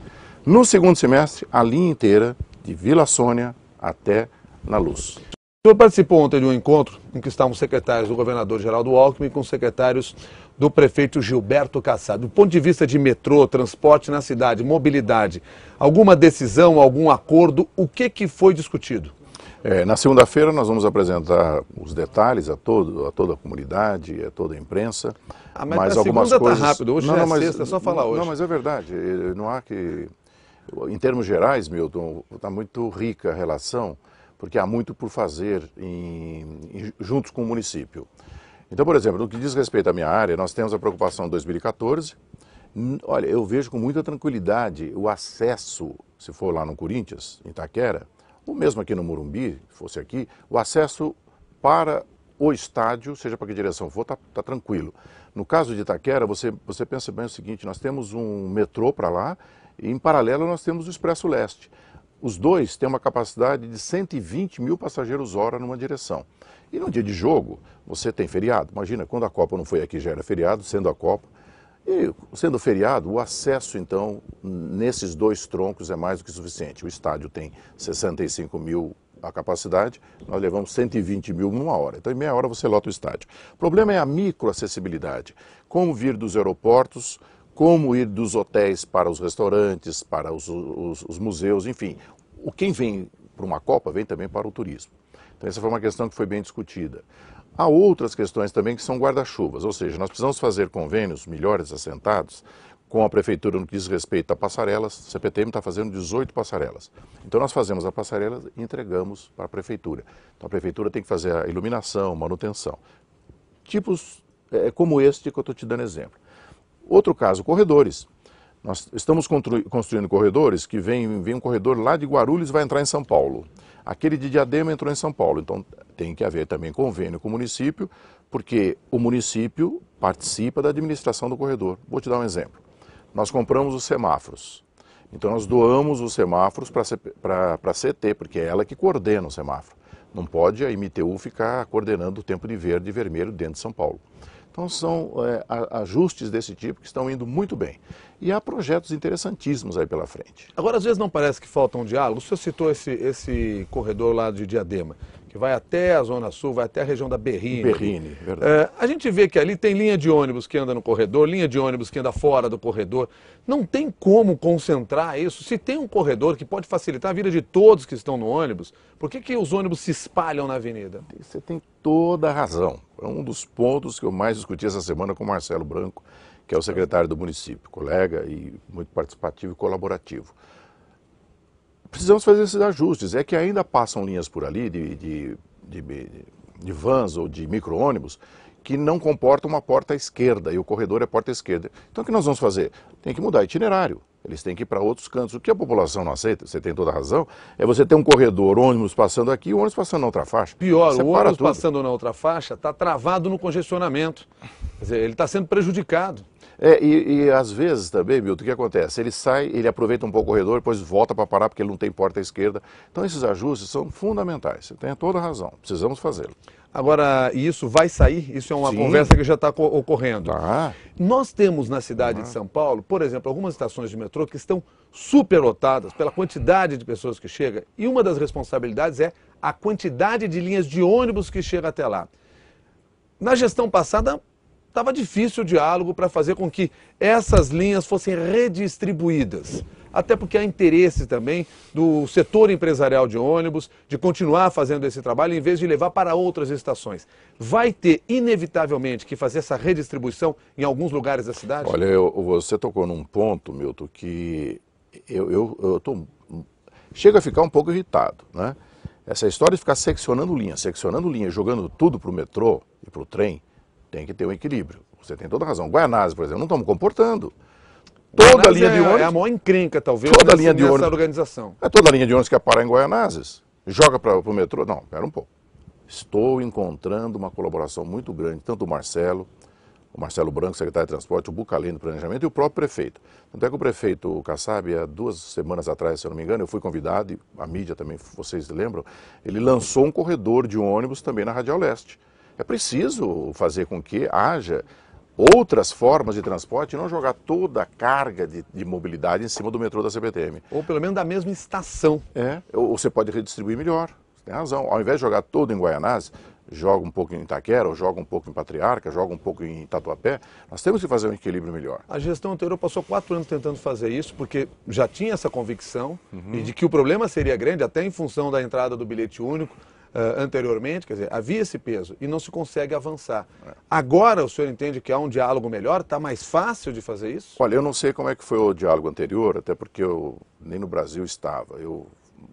No segundo semestre, a linha inteira, de Vila Sônia até na Luz. O senhor participou ontem de um encontro em que estavam secretários do governador Geraldo Alckmin com secretários do prefeito Gilberto Kassab. Do ponto de vista de metrô, transporte na cidade, mobilidade, alguma decisão, algum acordo, o que foi discutido? Na segunda-feira nós vamos apresentar os detalhes a toda a comunidade, a toda a imprensa. Mas algumas coisas... Tá rápido, hoje é sexta, é só falar hoje. Não, mas é verdade, não há que... Em termos gerais, Milton, está muito rica a relação, porque há muito por fazer juntos com o município. Então, por exemplo, no que diz respeito à minha área, nós temos a preocupação 2014. Olha, eu vejo com muita tranquilidade o acesso, se for lá no Corinthians, em Itaquera, ou mesmo aqui no Morumbi, se fosse aqui, o acesso para o estádio, seja para que direção for, está tranquilo. No caso de Itaquera, você pensa bem o seguinte, nós temos um metrô para lá e em paralelo nós temos o Expresso Leste. Os dois têm uma capacidade de 120 mil passageiros hora numa direção. E no dia de jogo, você tem feriado. Imagina, quando a Copa não foi aqui, já era feriado, sendo a Copa. E sendo feriado, o acesso, então, nesses dois troncos é mais do que suficiente. O estádio tem 65 mil a capacidade, nós levamos 120 mil numa hora. Então, em meia hora você lota o estádio. O problema é a microacessibilidade. Como vir dos aeroportos, como ir dos hotéis para os restaurantes, para os museus, enfim. Quem vem para uma Copa vem também para o turismo. Então, essa foi uma questão que foi bem discutida. Há outras questões também que são guarda-chuvas, ou seja, nós precisamos fazer convênios melhores assentados com a Prefeitura no que diz respeito a passarelas. O CPTM está fazendo 18 passarelas. Então nós fazemos a passarela e entregamos para a Prefeitura. Então a Prefeitura tem que fazer a iluminação, manutenção. Tipos como este que eu estou te dando exemplo. Outro caso, corredores. Nós estamos construindo corredores que vem um corredor lá de Guarulhos e vai entrar em São Paulo. Aquele de Diadema entrou em São Paulo, então tem que haver também convênio com o município, porque o município participa da administração do corredor. Vou te dar um exemplo. Nós compramos os semáforos, então nós doamos os semáforos para a CT, porque é ela que coordena o semáforo. Não pode a IMTU ficar coordenando o tempo de verde e vermelho dentro de São Paulo. Então são ajustes desse tipo que estão indo muito bem. E há projetos interessantíssimos aí pela frente. Agora, às vezes não parece que falta um diálogo. O senhor citou esse corredor lá de Diadema, que vai até a Zona Sul, vai até a região da Berrini. Berrini, verdade. A gente vê que ali tem linha de ônibus que anda no corredor, linha de ônibus que anda fora do corredor. Não tem como concentrar isso. Se tem um corredor que pode facilitar a vida de todos que estão no ônibus, por que os ônibus se espalham na avenida? Você tem toda a razão. É um dos pontos que eu mais discuti essa semana com o Marcelo Branco, que é o secretário do município, colega e muito participativo e colaborativo. Precisamos fazer esses ajustes. É que ainda passam linhas por ali de vans ou de micro-ônibus que não comportam uma porta à esquerda e o corredor é porta esquerda. Então o que nós vamos fazer? Tem que mudar itinerário. Eles têm que ir para outros cantos. O que a população não aceita, você tem toda a razão, é você ter um corredor, ônibus passando aqui e ônibus passando na outra faixa. Pior, o ônibus passando na outra faixa está travado no congestionamento. Quer dizer, ele está sendo prejudicado. E às vezes também, Milton, o que acontece? Ele sai, ele aproveita um pouco o corredor, depois volta para parar porque ele não tem porta à esquerda. Então esses ajustes são fundamentais, você tem toda a razão, precisamos fazê-lo. Agora, e isso vai sair? Isso é uma Sim. conversa que já está ocorrendo. Tá. Nós temos na cidade de São Paulo, por exemplo, algumas estações de metrô que estão superlotadas pela quantidade de pessoas que chegam, e uma das responsabilidades é a quantidade de linhas de ônibus que chega até lá. Na gestão passada, estava difícil o diálogo para fazer com que essas linhas fossem redistribuídas. Até porque há interesse também do setor empresarial de ônibus de continuar fazendo esse trabalho em vez de levar para outras estações. Vai ter, inevitavelmente, que fazer essa redistribuição em alguns lugares da cidade? Olha, você tocou num ponto, Milton, que chega a ficar um pouco irritado, né? Essa história de ficar seccionando linha, jogando tudo para o metrô e para o trem, tem que ter um equilíbrio. Você tem toda a razão. Guaianazes, por exemplo, não estamos comportando. Toda linha de ônibus. É a maior encrenca, talvez, toda linha de ônibus, organização. Toda linha de ônibus quer parar em Guaianazes, joga para o metrô. Não, espera um pouco. Estou encontrando uma colaboração muito grande, tanto o Marcelo Branco, secretário de Transporte, o Bucalém do Planejamento e o próprio prefeito. Tanto é que o prefeito Kassab, há 2 semanas atrás, se eu não me engano, eu fui convidado, e a mídia também, vocês lembram, ele lançou um corredor de ônibus também na Radial Leste. É preciso fazer com que haja outras formas de transporte e não jogar toda a carga de mobilidade em cima do metrô da CPTM. Ou pelo menos da mesma estação. Ou você pode redistribuir melhor, você tem razão. Ao invés de jogar todo em Guaianazes, joga um pouco em Itaquera, ou joga um pouco em Patriarca, joga um pouco em Tatuapé, nós temos que fazer um equilíbrio melhor. A gestão anterior passou 4 anos tentando fazer isso, porque já tinha essa convicção e de que o problema seria grande, até em função da entrada do bilhete único, anteriormente, quer dizer, havia esse peso e não se consegue avançar. Agora o senhor entende que há um diálogo melhor? Está mais fácil de fazer isso? Olha, eu não sei como é que foi o diálogo anterior, até porque eu nem no Brasil estava. Eu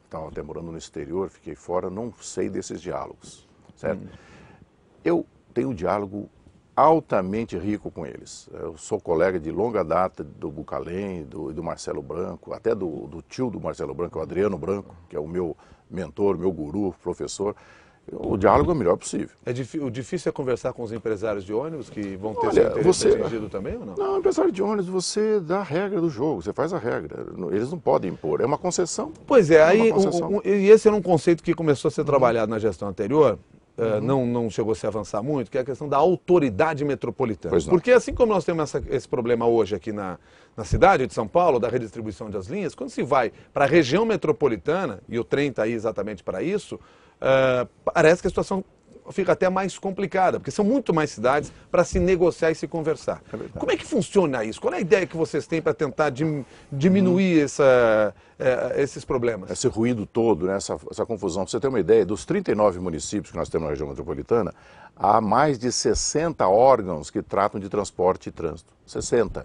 estava até morando no exterior, fiquei fora, não sei desses diálogos, certo? Eu tenho um diálogo altamente rico com eles. Eu sou colega de longa data do Bucalém, do Marcelo Branco, até do tio do Marcelo Branco, o Adriano Branco, que é o meu mentor, meu guru, professor. O diálogo é o melhor possível. O difícil é conversar com os empresários de ônibus que vão ter Olha, seu interesse atingido também ou não? Não, empresário de ônibus, você dá a regra do jogo, você faz a regra. Eles não podem impor, é uma concessão. Pois é, aí, e esse era um conceito que começou a ser trabalhado na gestão anterior, não chegou a se avançar muito, que é a questão da autoridade metropolitana. Porque assim como nós temos esse problema hoje aqui na cidade de São Paulo, da redistribuição das linhas, quando se vai para a região metropolitana, e o trem está aí exatamente para isso, parece que a situação fica até mais complicada, porque são muito mais cidades para se negociar e se conversar. Como é que funciona isso? Qual é a ideia que vocês têm para tentar diminuir esses problemas? Esse ruído todo, né, essa confusão. Para você ter uma ideia, dos 39 municípios que nós temos na região metropolitana, há mais de 60 órgãos que tratam de transporte e trânsito. 60.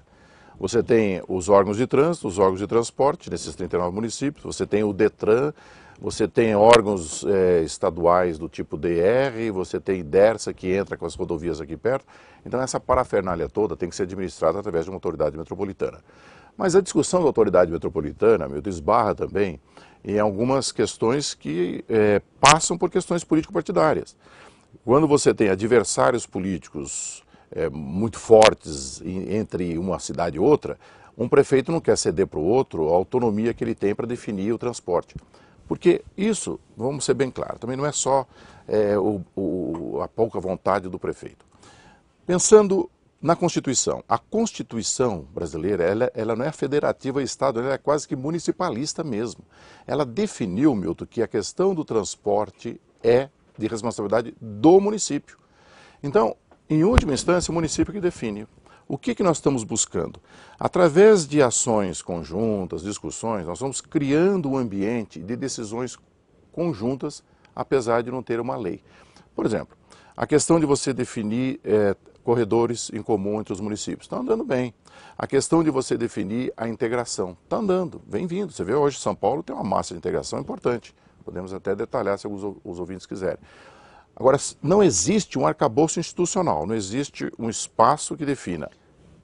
Você tem os órgãos de trânsito, os órgãos de transporte, nesses 39 municípios, você tem o DETRAN, você tem órgãos estaduais do tipo DR, você tem DERSA que entra com as rodovias aqui perto. Então essa parafernália toda tem que ser administrada através de uma autoridade metropolitana. Mas a discussão da autoridade metropolitana, Milton, esbarra também em algumas questões que passam por questões político-partidárias. Quando você tem adversários políticos muito fortes entre uma cidade e outra, um prefeito não quer ceder para o outro a autonomia que ele tem para definir o transporte. Porque isso, vamos ser bem claros, também não é só a pouca vontade do prefeito. Pensando na Constituição, a Constituição brasileira, ela não é federativa ao Estado, ela é quase que municipalista mesmo. Ela definiu, Milton, que a questão do transporte é de responsabilidade do município. Então, em última instância, o município que define. O que nós estamos buscando? Através de ações conjuntas, discussões, nós estamos criando um ambiente de decisões conjuntas, apesar de não ter uma lei. Por exemplo, a questão de você definir corredores em comum entre os municípios, está andando bem. A questão de você definir a integração, está andando, vem vindo. Você vê hoje São Paulo tem uma massa de integração importante. Podemos até detalhar se os ouvintes quiserem. Agora, não existe um arcabouço institucional, não existe um espaço que defina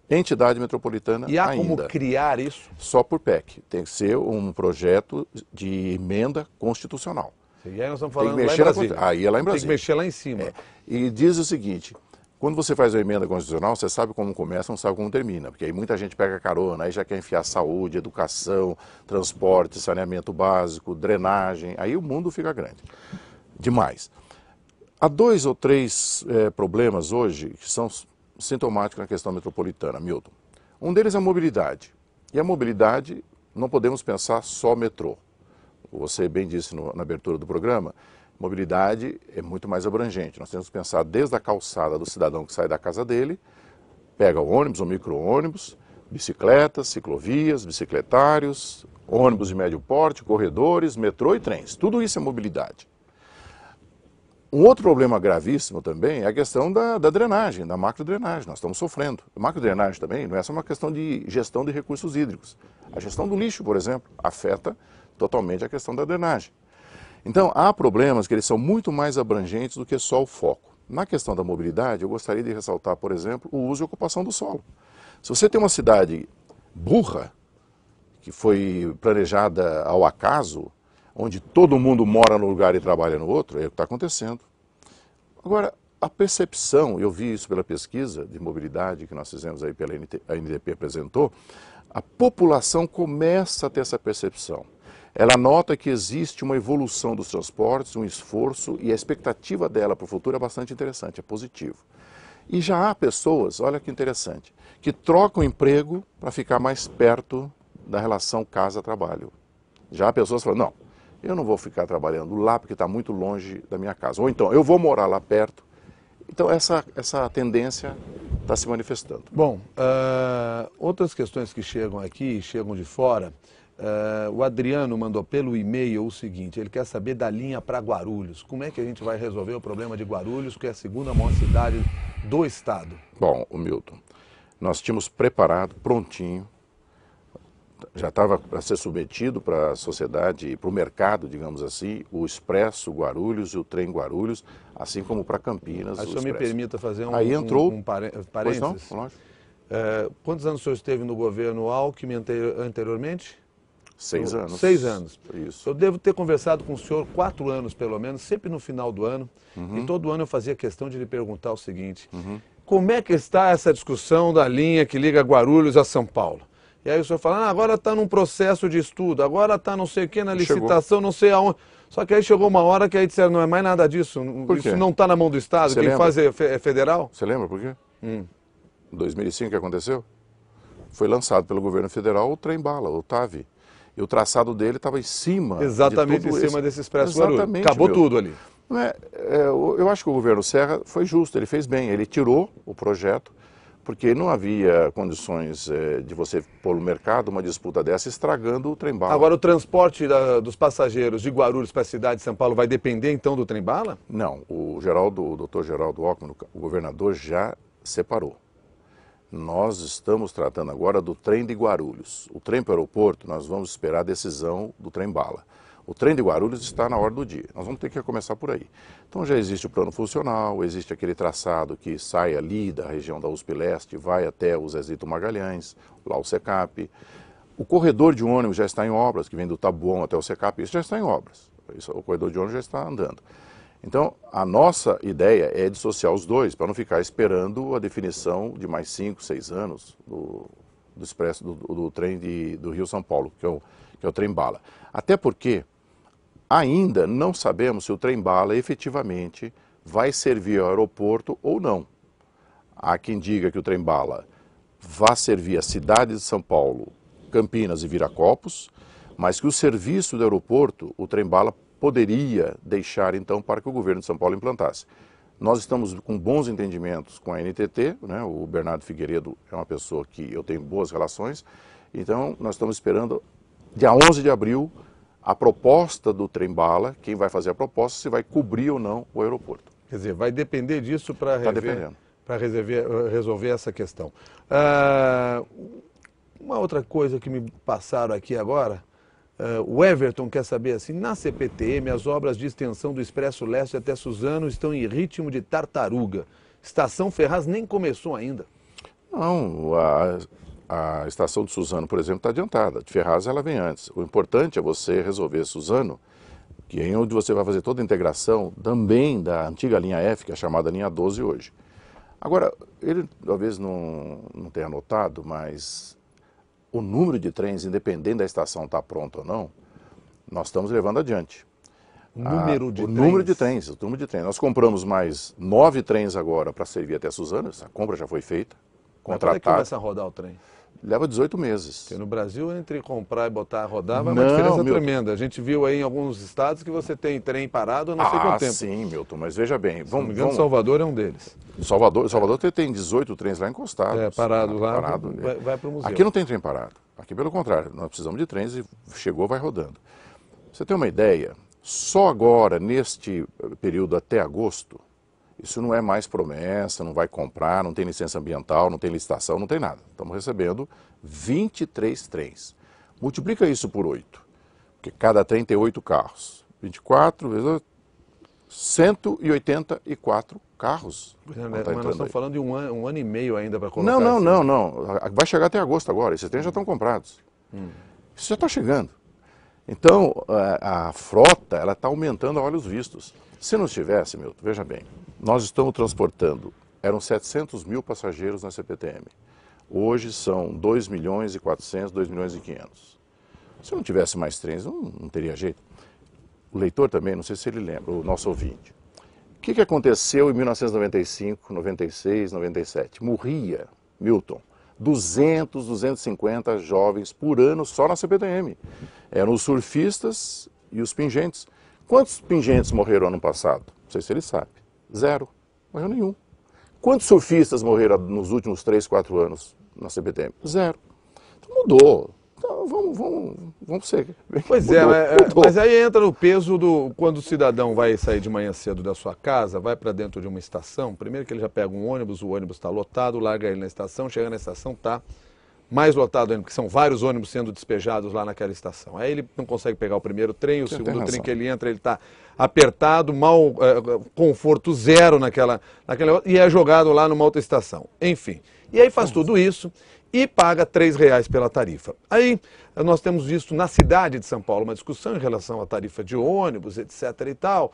entidade metropolitana ainda. E há como criar isso? Só por PEC. Tem que ser um projeto de emenda constitucional. E aí nós estamos falando lá em Brasília. Aí é lá em Brasília. Tem que mexer lá em cima. E diz o seguinte, Quando você faz uma emenda constitucional, você sabe como começa, não sabe como termina, porque aí muita gente pega carona, aí já quer enfiar saúde, educação, transporte, saneamento básico, drenagem, aí o mundo fica grande. Demais. Há 2 ou 3 problemas hoje que são sintomáticos na questão metropolitana, Milton. Um deles é a mobilidade. E a mobilidade, não podemos pensar só metrô. Você bem disse na abertura do programa, mobilidade é muito mais abrangente. Nós temos que pensar desde a calçada do cidadão que sai da casa dele, pega o ônibus ou micro-ônibus, bicicletas, ciclovias, bicicletários, ônibus de médio porte, corredores, metrô e trens. Tudo isso é mobilidade. Um outro problema gravíssimo também é a questão da drenagem, da macrodrenagem. Nós estamos sofrendo. A macrodrenagem também não é só uma questão de gestão de recursos hídricos. A gestão do lixo, por exemplo, afeta totalmente a questão da drenagem. Então, há problemas que eles são muito mais abrangentes do que só o foco. Na questão da mobilidade, eu gostaria de ressaltar, por exemplo, o uso e ocupação do solo. Se você tem uma cidade burra, que foi planejada ao acaso, onde todo mundo mora num lugar e trabalha no outro, é o que está acontecendo. Agora, a percepção, eu vi isso pela pesquisa de mobilidade que nós fizemos aí pela a NDP apresentou, a população começa a ter essa percepção. Ela nota que existe uma evolução dos transportes, um esforço, e a expectativa dela para o futuro é bastante interessante, é positivo. E já há pessoas, olha que interessante, que trocam emprego para ficar mais perto da relação casa-trabalho. Já há pessoas que falam, não, eu não vou ficar trabalhando lá porque está muito longe da minha casa. Ou então, eu vou morar lá perto. Então, essa tendência está se manifestando. Bom, outras questões que chegam aqui, chegam de fora, o Adriano mandou pelo e-mail o seguinte, ele quer saber da linha para Guarulhos. Como é que a gente vai resolver o problema de Guarulhos, que é a segunda maior cidade do estado? Bom, Milton, nós tínhamos preparado, prontinho, já estava para ser submetido para a sociedade e para o mercado, digamos assim, o Expresso Guarulhos e o Trem Guarulhos, assim como para Campinas. Aí o senhor me permita fazer Aí entrou, parênteses? Pois não, lógico. Quantos anos o senhor esteve no governo Alckmin anteriormente? 6 anos. 6 anos. Isso. Eu devo ter conversado com o senhor 4 anos, pelo menos, sempre no final do ano. E todo ano eu fazia questão de lhe perguntar o seguinte, como é que está essa discussão da linha que liga Guarulhos a São Paulo? E aí o senhor fala, agora está num processo de estudo, agora está não sei o que, na licitação, não sei aonde. Só que aí chegou uma hora que aí disseram, não é mais nada disso, isso não está na mão do Estado, quem faz é federal. Você lembra por quê? Em 2005 o que aconteceu? Foi lançado pelo governo federal o trem-bala, o TAV. E o traçado dele estava em cima. Exatamente em cima desse Expresso Guarulhos. Acabou tudo ali. Eu acho que o governo Serra foi justo, ele fez bem, ele tirou o projeto, porque não havia condições de você pôr no mercado uma disputa dessa estragando o trem-bala. Agora, o transporte dos passageiros de Guarulhos para a cidade de São Paulo vai depender, então, do trem-bala? Não, o doutor Geraldo Alckmin, o governador, já separou. Nós estamos tratando agora do trem de Guarulhos. O trem para o aeroporto, nós vamos esperar a decisão do trem-bala. O trem de Guarulhos está na ordem do dia. Nós vamos ter que começar por aí. Então já existe o plano funcional, existe aquele traçado que sai ali da região da USP Leste, vai até o Zezito Magalhães, lá o SECAP. O corredor de ônibus já está em obras, que vem do Taboão até o SECAP, isso já está em obras. O corredor de ônibus já está andando. Então, a nossa ideia é dissociar os dois, para não ficar esperando a definição de mais 5, 6 anos do expresso, do trem do Rio-São Paulo, que é o trem-bala. Até porque ainda não sabemos se o trem-bala efetivamente vai servir ao aeroporto ou não. Há quem diga que o trem-bala vai servir a cidade de São Paulo, Campinas e Viracopos, mas que o serviço do aeroporto, o trem-bala, poderia deixar, então, para que o governo de São Paulo implantasse. Nós estamos com bons entendimentos com a NTT, né? O Bernardo Figueiredo é uma pessoa que eu tenho boas relações, então nós estamos esperando, dia 11 de abril, a proposta do trem-bala, quem vai fazer a proposta, se vai cobrir ou não o aeroporto. Quer dizer, vai depender disso para resolver essa questão. Uma outra coisa que me passaram aqui agora, o Everton quer saber assim, na CPTM as obras de extensão do Expresso Leste até Suzano estão em ritmo de tartaruga. Estação Ferraz nem começou ainda. Não, a estação de Suzano, por exemplo, está adiantada. De Ferraz ela vem antes. O importante é você resolver Suzano, que é onde você vai fazer toda a integração também da antiga linha F, que é a chamada linha 12 hoje. Agora, ele talvez não tenha notado, mas o número de trens, independente da estação estar pronta ou não, nós estamos levando adiante. O número de trens. Nós compramos mais 9 trens agora para servir até Suzano, essa compra já foi feita. Quando é que começa a rodar o trem? Leva 18 meses. Porque no Brasil, entre comprar e botar a rodar, vai uma diferença tremenda. A gente viu aí em alguns estados que você tem trem parado há não sei quanto tempo. Sim, Milton, mas veja bem. Se não me engano, Salvador é um deles. Salvador tem 18 trens lá encostados. Parado lá, vai para o museu. Aqui não tem trem parado. Aqui, pelo contrário, nós precisamos de trens e chegou, vai rodando. Você tem uma ideia? Só agora, neste período até agosto, isso não é mais promessa, não vai comprar, não tem licença ambiental, não tem licitação, não tem nada. Estamos recebendo 23 trens. Multiplica isso por 8, porque cada trem tem 8 carros. 24 vezes 184 carros. Mas nós estamos falando de um ano e meio ainda para colocar. Não. Vai chegar até agosto agora. Esses trens já estão comprados. Isso já está chegando. Então, a frota ela está aumentando a olhos vistos. Se não estivesse, Milton, veja bem, nós estamos transportando, eram 700 mil passageiros na CPTM. Hoje são 2 milhões e 400, 2 milhões e 500. Se não tivesse mais trens, não teria jeito. O leitor também, não sei se ele lembra, o nosso ouvinte. O que aconteceu em 1995, 96, 97? Morria, Milton, 200, 250 jovens por ano só na CPTM. Eram os surfistas e os pingentes. Quantos pingentes morreram ano passado? Não sei se ele sabe. 0. Morreu nenhum. Quantos surfistas morreram nos últimos 3, 4 anos na CPTM? 0. Então mudou. Então vamos ser. Pois mudou. Mas aí entra no peso quando o cidadão vai sair de manhã cedo da sua casa, vai para dentro de uma estação, primeiro que ele já pega um ônibus, o ônibus está lotado, larga ele na estação, chega na estação, está mais lotado ainda, porque são vários ônibus sendo despejados lá naquela estação. Aí ele não consegue pegar o primeiro trem, o segundo trem que ele entra, ele está apertado, conforto zero naquela e é jogado lá numa outra estação. Enfim, e aí faz tudo isso e paga R$3 pela tarifa. Aí nós temos visto na cidade de São Paulo uma discussão em relação à tarifa de ônibus, etc. e tal.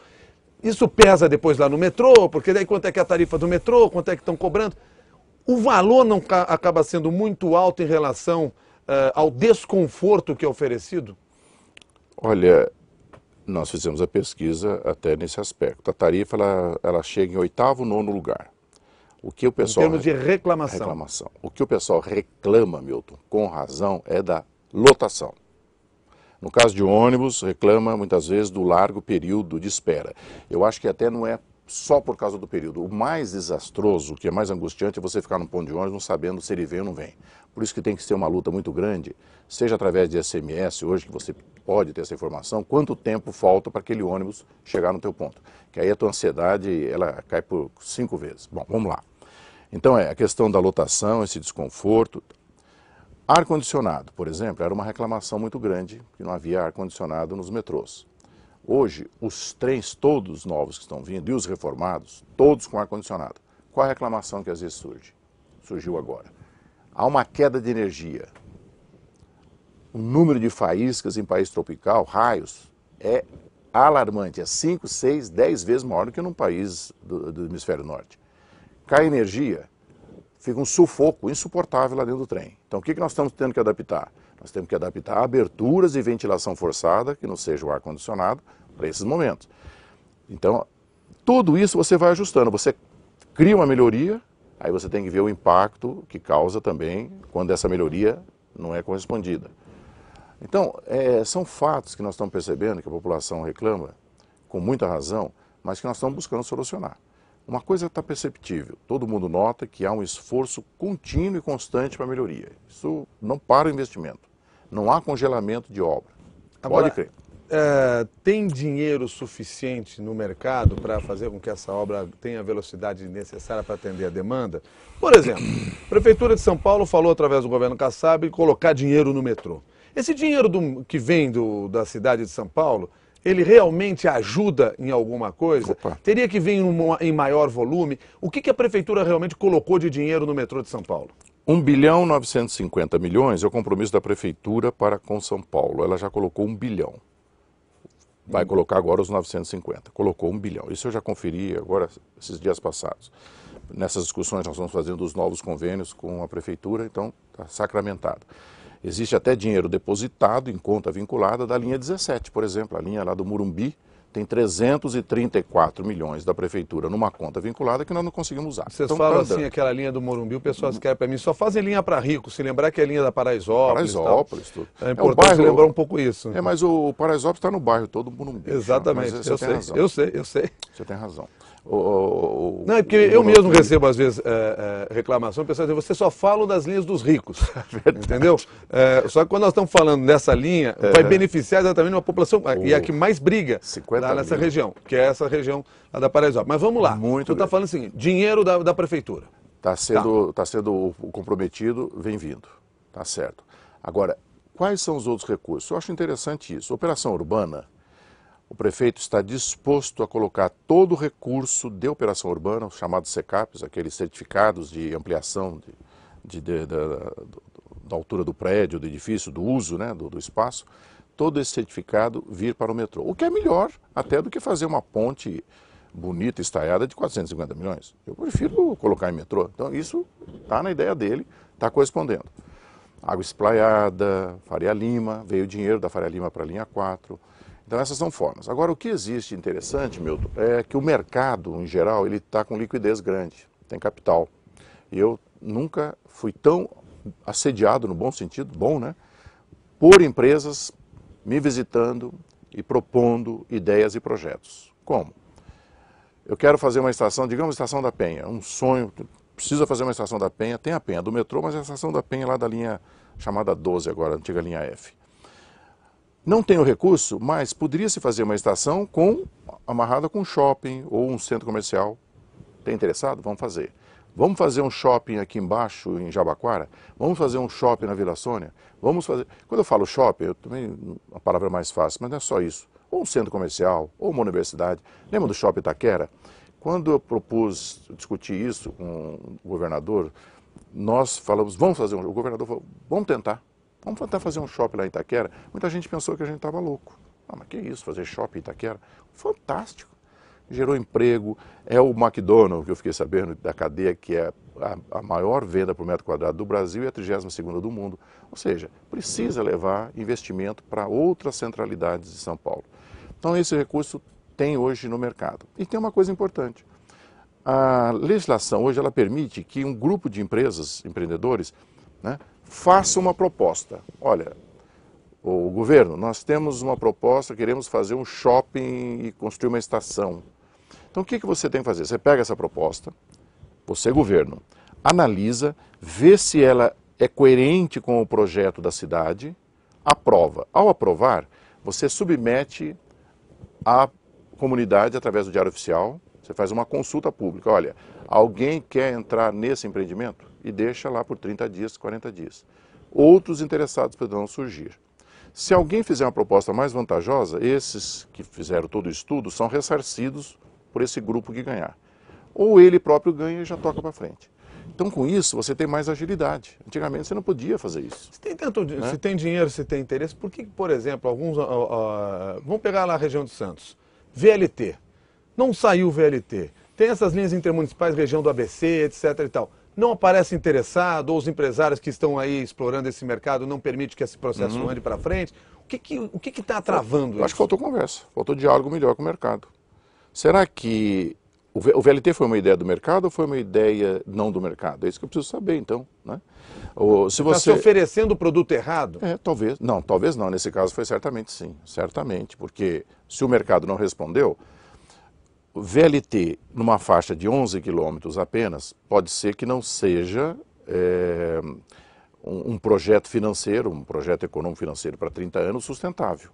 Isso pesa depois lá no metrô, porque daí quanto é que é a tarifa do metrô, quanto é que estão cobrando. O valor não acaba sendo muito alto em relação ao desconforto que é oferecido? Olha, nós fizemos a pesquisa até nesse aspecto. A tarifa ela chega em 8º, 9º lugar. O que o pessoal, em termos de reclamação. O que o pessoal reclama, Milton, com razão, é da lotação. No caso de ônibus, reclama muitas vezes do largo período de espera. Eu acho que até não é só por causa do período. O mais desastroso, o que é mais angustiante, é você ficar no ponto de ônibus não sabendo se ele vem ou não vem. Por isso que tem que ser uma luta muito grande, seja através de SMS, hoje que você pode ter essa informação, quanto tempo falta para aquele ônibus chegar no teu ponto. Que aí a tua ansiedade, ela cai por 5 vezes. Bom, vamos lá. Então a questão da lotação, esse desconforto. Ar-condicionado, por exemplo, era uma reclamação muito grande, que não havia ar-condicionado nos metrôs. Hoje, os trens todos novos que estão vindo, e os reformados, todos com ar-condicionado. Qual a reclamação que às vezes surgiu agora? Há uma queda de energia. O número de faíscas em país tropical, raios, é alarmante. É 5, 6, 10 vezes maior do que num país do hemisfério norte. Cai energia, fica um sufoco insuportável lá dentro do trem. Então, o que nós estamos tendo que adaptar? Nós temos que adaptar aberturas e ventilação forçada, que não seja o ar-condicionado, para esses momentos. Então, tudo isso você vai ajustando. Você cria uma melhoria, aí você tem que ver o impacto que causa também quando essa melhoria não é correspondida. Então, são fatos que nós estamos percebendo, que a população reclama, com muita razão, mas que nós estamos buscando solucionar. Uma coisa está perceptível, todo mundo nota que há um esforço contínuo e constante para a melhoria. Isso não para o investimento, não há congelamento de obra. Agora, pode crer. Tem dinheiro suficiente no mercado para fazer com que essa obra tenha a velocidade necessária para atender a demanda? Por exemplo, a Prefeitura de São Paulo falou através do governo Kassab colocar dinheiro no metrô. Esse dinheiro que vem da cidade de São Paulo, ele realmente ajuda em alguma coisa? Opa. Teria que vir em maior volume? O que a Prefeitura realmente colocou de dinheiro no metrô de São Paulo? 1.950 bilhões é o compromisso da Prefeitura para com São Paulo. Ela já colocou 1 bilhão. Vai colocar agora os 950. Colocou 1 bilhão. Isso eu já conferi agora, esses dias passados. nessas discussões nós estamos fazendo os novos convênios com a prefeitura, então está sacramentado. Existe até dinheiro depositado em conta vinculada da linha 17, por exemplo, a linha lá do Morumbi, tem 334 milhões da prefeitura numa conta vinculada que nós não conseguimos usar. Vocês então, falam assim, aquela linha do Morumbi, o pessoal escreve para mim, só fazem linha para rico, se lembrar que é linha da Paraisópolis. Paraisópolis, tudo. É importante lembrar um pouco isso. É, mas o Paraisópolis está no bairro todo, Morumbi. Exatamente, eu sei. Você tem razão. Não, é porque eu mesmo recebo, às vezes, reclamação, o pessoal diz, você só fala das linhas dos ricos, entendeu? Só que quando nós estamos falando dessa linha, vai beneficiar exatamente uma população, e a que mais briga lá nessa região, que é essa região lá da Paraisópolis. Mas vamos lá, tu está falando assim, dinheiro da prefeitura. Tá sendo comprometido, vem vindo, tá certo. Agora, quais são os outros recursos? Eu acho interessante isso. Operação urbana, o prefeito está disposto a colocar todo o recurso de operação urbana, os chamados CECAPs, aqueles certificados de ampliação da altura do prédio, do edifício, do uso, né, do espaço, todo esse certificado vir para o metrô. O que é melhor até do que fazer uma ponte bonita, estaiada de 450 milhões. Eu prefiro colocar em metrô. Então isso está na ideia dele, está correspondendo. Água Esplaiada, Faria Lima, veio o dinheiro da Faria Lima para a linha 4. Então essas são formas. Agora o que existe interessante, Milton, é que o mercado, em geral, ele está com liquidez grande, tem capital. E eu nunca fui tão assediado, no bom sentido, bom, né? Por empresas me visitando e propondo ideias e projetos. Como? Eu quero fazer uma estação, digamos Estação da Penha, um sonho, precisa fazer uma Estação da Penha, tem a Penha do metrô, mas a Estação da Penha é lá da linha chamada 12 agora, a antiga linha F. Não tem o recurso, mas poderia-se fazer uma estação amarrada com um shopping ou um centro comercial. Tem interessado? Vamos fazer. Vamos fazer um shopping aqui embaixo, em Jabaquara? Vamos fazer um shopping na Vila Sônia? Vamos fazer... Quando eu falo shopping, eu também, a palavra é mais fácil, mas não é só isso. Ou um centro comercial, ou uma universidade. Lembra do Shopping Itaquera? Quando eu propus discutir isso com o governador, nós falamos, vamos fazer o governador falou, vamos tentar fazer um shopping lá em Itaquera. Muita gente pensou que a gente estava louco. Ah, mas que isso, fazer shopping em Itaquera? Fantástico. Gerou emprego, é o McDonald's, que eu fiquei sabendo, da cadeia que é a maior venda por metro quadrado do Brasil e a 32ª do mundo. Ou seja, precisa levar investimento para outras centralidades de São Paulo. Então esse recurso tem hoje no mercado. E tem uma coisa importante. A legislação hoje ela permite que um grupo de empresas, empreendedores, né, faça uma proposta. Olha, o governo, nós temos uma proposta, queremos fazer um shopping e construir uma estação. Então o que você tem que fazer? Você pega essa proposta, você governo, analisa, vê se ela é coerente com o projeto da cidade, aprova. Ao aprovar, você submete à comunidade através do Diário Oficial, você faz uma consulta pública. Olha, alguém quer entrar nesse empreendimento? E deixa lá por 30 dias, 40 dias. Outros interessados poderão surgir. Se alguém fizer uma proposta mais vantajosa, esses que fizeram todo o estudo são ressarcidos por esse grupo que ganhar. Ou ele próprio ganha e já toca para frente. Então, com isso, você tem mais agilidade. Antigamente, você não podia fazer isso. Se tem dinheiro, se tem interesse, por que, por exemplo, alguns... vamos pegar lá a região de Santos. VLT. Não saiu o VLT. Tem essas linhas intermunicipais, região do ABC, etc. e tal. Não aparece interessado, ou os empresários que estão aí explorando esse mercado não permitem que esse processo ande para frente? O que está travando isso? Acho que faltou conversa, faltou diálogo melhor com o mercado. Será que o VLT foi uma ideia do mercado ou foi uma ideia não do mercado? É isso que eu preciso saber, então. Né? Você está se oferecendo o produto errado? Talvez. Não, talvez não. Nesse caso foi certamente sim. Certamente, porque se o mercado não respondeu... O VLT, numa faixa de 11 quilômetros apenas, pode ser que não seja um projeto financeiro, um projeto econômico-financeiro para 30 anos sustentável.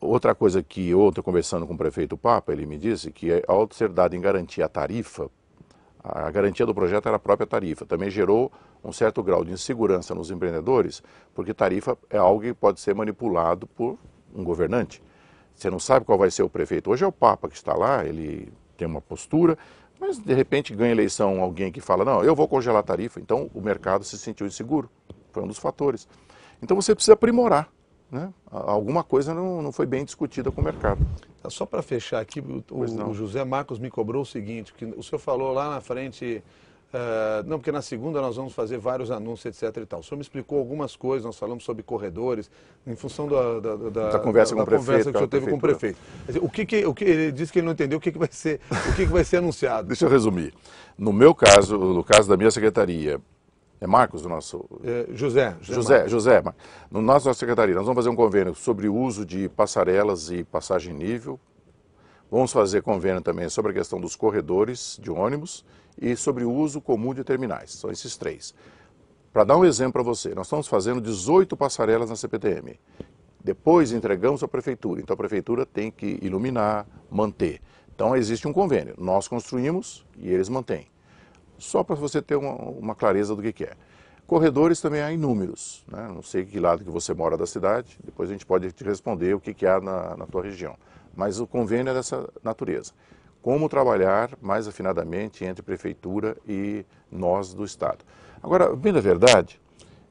Outra coisa que eu estou conversando com o prefeito Papa, ele me disse que ao ser dado em garantia a tarifa, a garantia do projeto era a própria tarifa, também gerou um certo grau de insegurança nos empreendedores, porque tarifa é algo que pode ser manipulado por um governante. Você não sabe qual vai ser o prefeito. Hoje é o Papa que está lá, ele tem uma postura, mas de repente ganha eleição alguém que fala, não, eu vou congelar a tarifa. Então o mercado se sentiu inseguro. Foi um dos fatores. Então você precisa aprimorar. Né? Alguma coisa não foi bem discutida com o mercado. Só para fechar aqui, o José Marcos me cobrou o seguinte, que o senhor falou lá na frente, não, porque na segunda nós vamos fazer vários anúncios, etc. e tal. O senhor me explicou algumas coisas, nós falamos sobre corredores, em função da conversa que o senhor teve com o prefeito. Ele disse que ele não entendeu o que vai ser anunciado. Deixa eu resumir. No meu caso, no caso da minha secretaria, é Marcos o nosso... José. No nossa secretaria, nós vamos fazer um convênio sobre o uso de passarelas e passagem nível. Vamos fazer convênio também sobre a questão dos corredores de ônibus e sobre o uso comum de terminais. São esses três. Para dar um exemplo para você, nós estamos fazendo 18 passarelas na CPTM. Depois entregamos à prefeitura. Então a prefeitura tem que iluminar, manter. Então existe um convênio. Nós construímos e eles mantêm. Só para você ter uma clareza do que é. Corredores também há inúmeros, né? Não sei que lado que você mora da cidade, depois a gente pode te responder o que há na tua região. Mas o convênio é dessa natureza. Como trabalhar mais afinadamente entre prefeitura e nós do Estado. Agora, bem da verdade,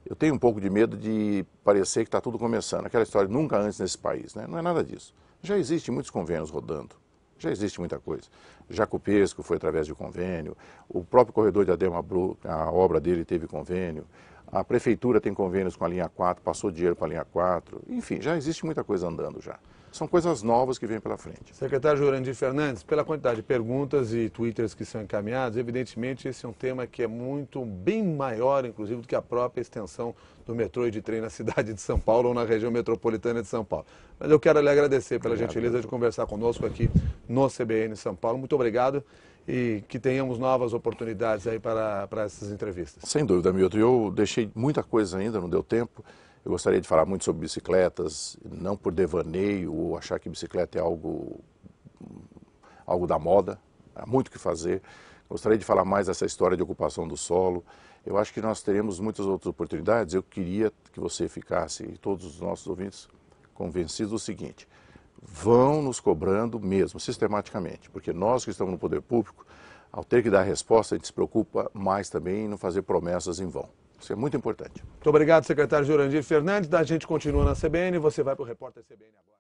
eu tenho um pouco de medo de parecer que está tudo começando. Aquela história nunca antes nesse país, né? Não é nada disso. Já existem muitos convênios rodando. Já existe muita coisa. Jacopesco foi através de convênio, o próprio corredor de Ademabru, a obra dele teve convênio, a prefeitura tem convênios com a linha 4, passou dinheiro para a linha 4, enfim, já existe muita coisa andando já. São coisas novas que vêm pela frente. Secretário Jurandir Fernandes, pela quantidade de perguntas e twitters que são encaminhados, evidentemente esse é um tema que é bem maior, inclusive, do que a própria extensão do metrô e de trem na cidade de São Paulo ou na região metropolitana de São Paulo. Mas eu quero lhe agradecer pela gentileza de conversar conosco aqui no CBN São Paulo. Muito obrigado e que tenhamos novas oportunidades aí para essas entrevistas. Sem dúvida, Milton. Eu deixei muita coisa ainda, não deu tempo. Eu gostaria de falar muito sobre bicicletas, não por devaneio ou achar que bicicleta é algo da moda, há muito o que fazer. Gostaria de falar mais dessa história de ocupação do solo. Eu acho que nós teremos muitas outras oportunidades. Eu queria que você ficasse, e todos os nossos ouvintes, convencidos do seguinte: vão nos cobrando mesmo, sistematicamente, porque nós que estamos no poder público, ao ter que dar resposta, a gente se preocupa mais também em não fazer promessas em vão. Isso é muito importante. Muito obrigado, secretário Jurandir Fernandes. A gente continua na CBN, você vai para o Repórter CBN agora.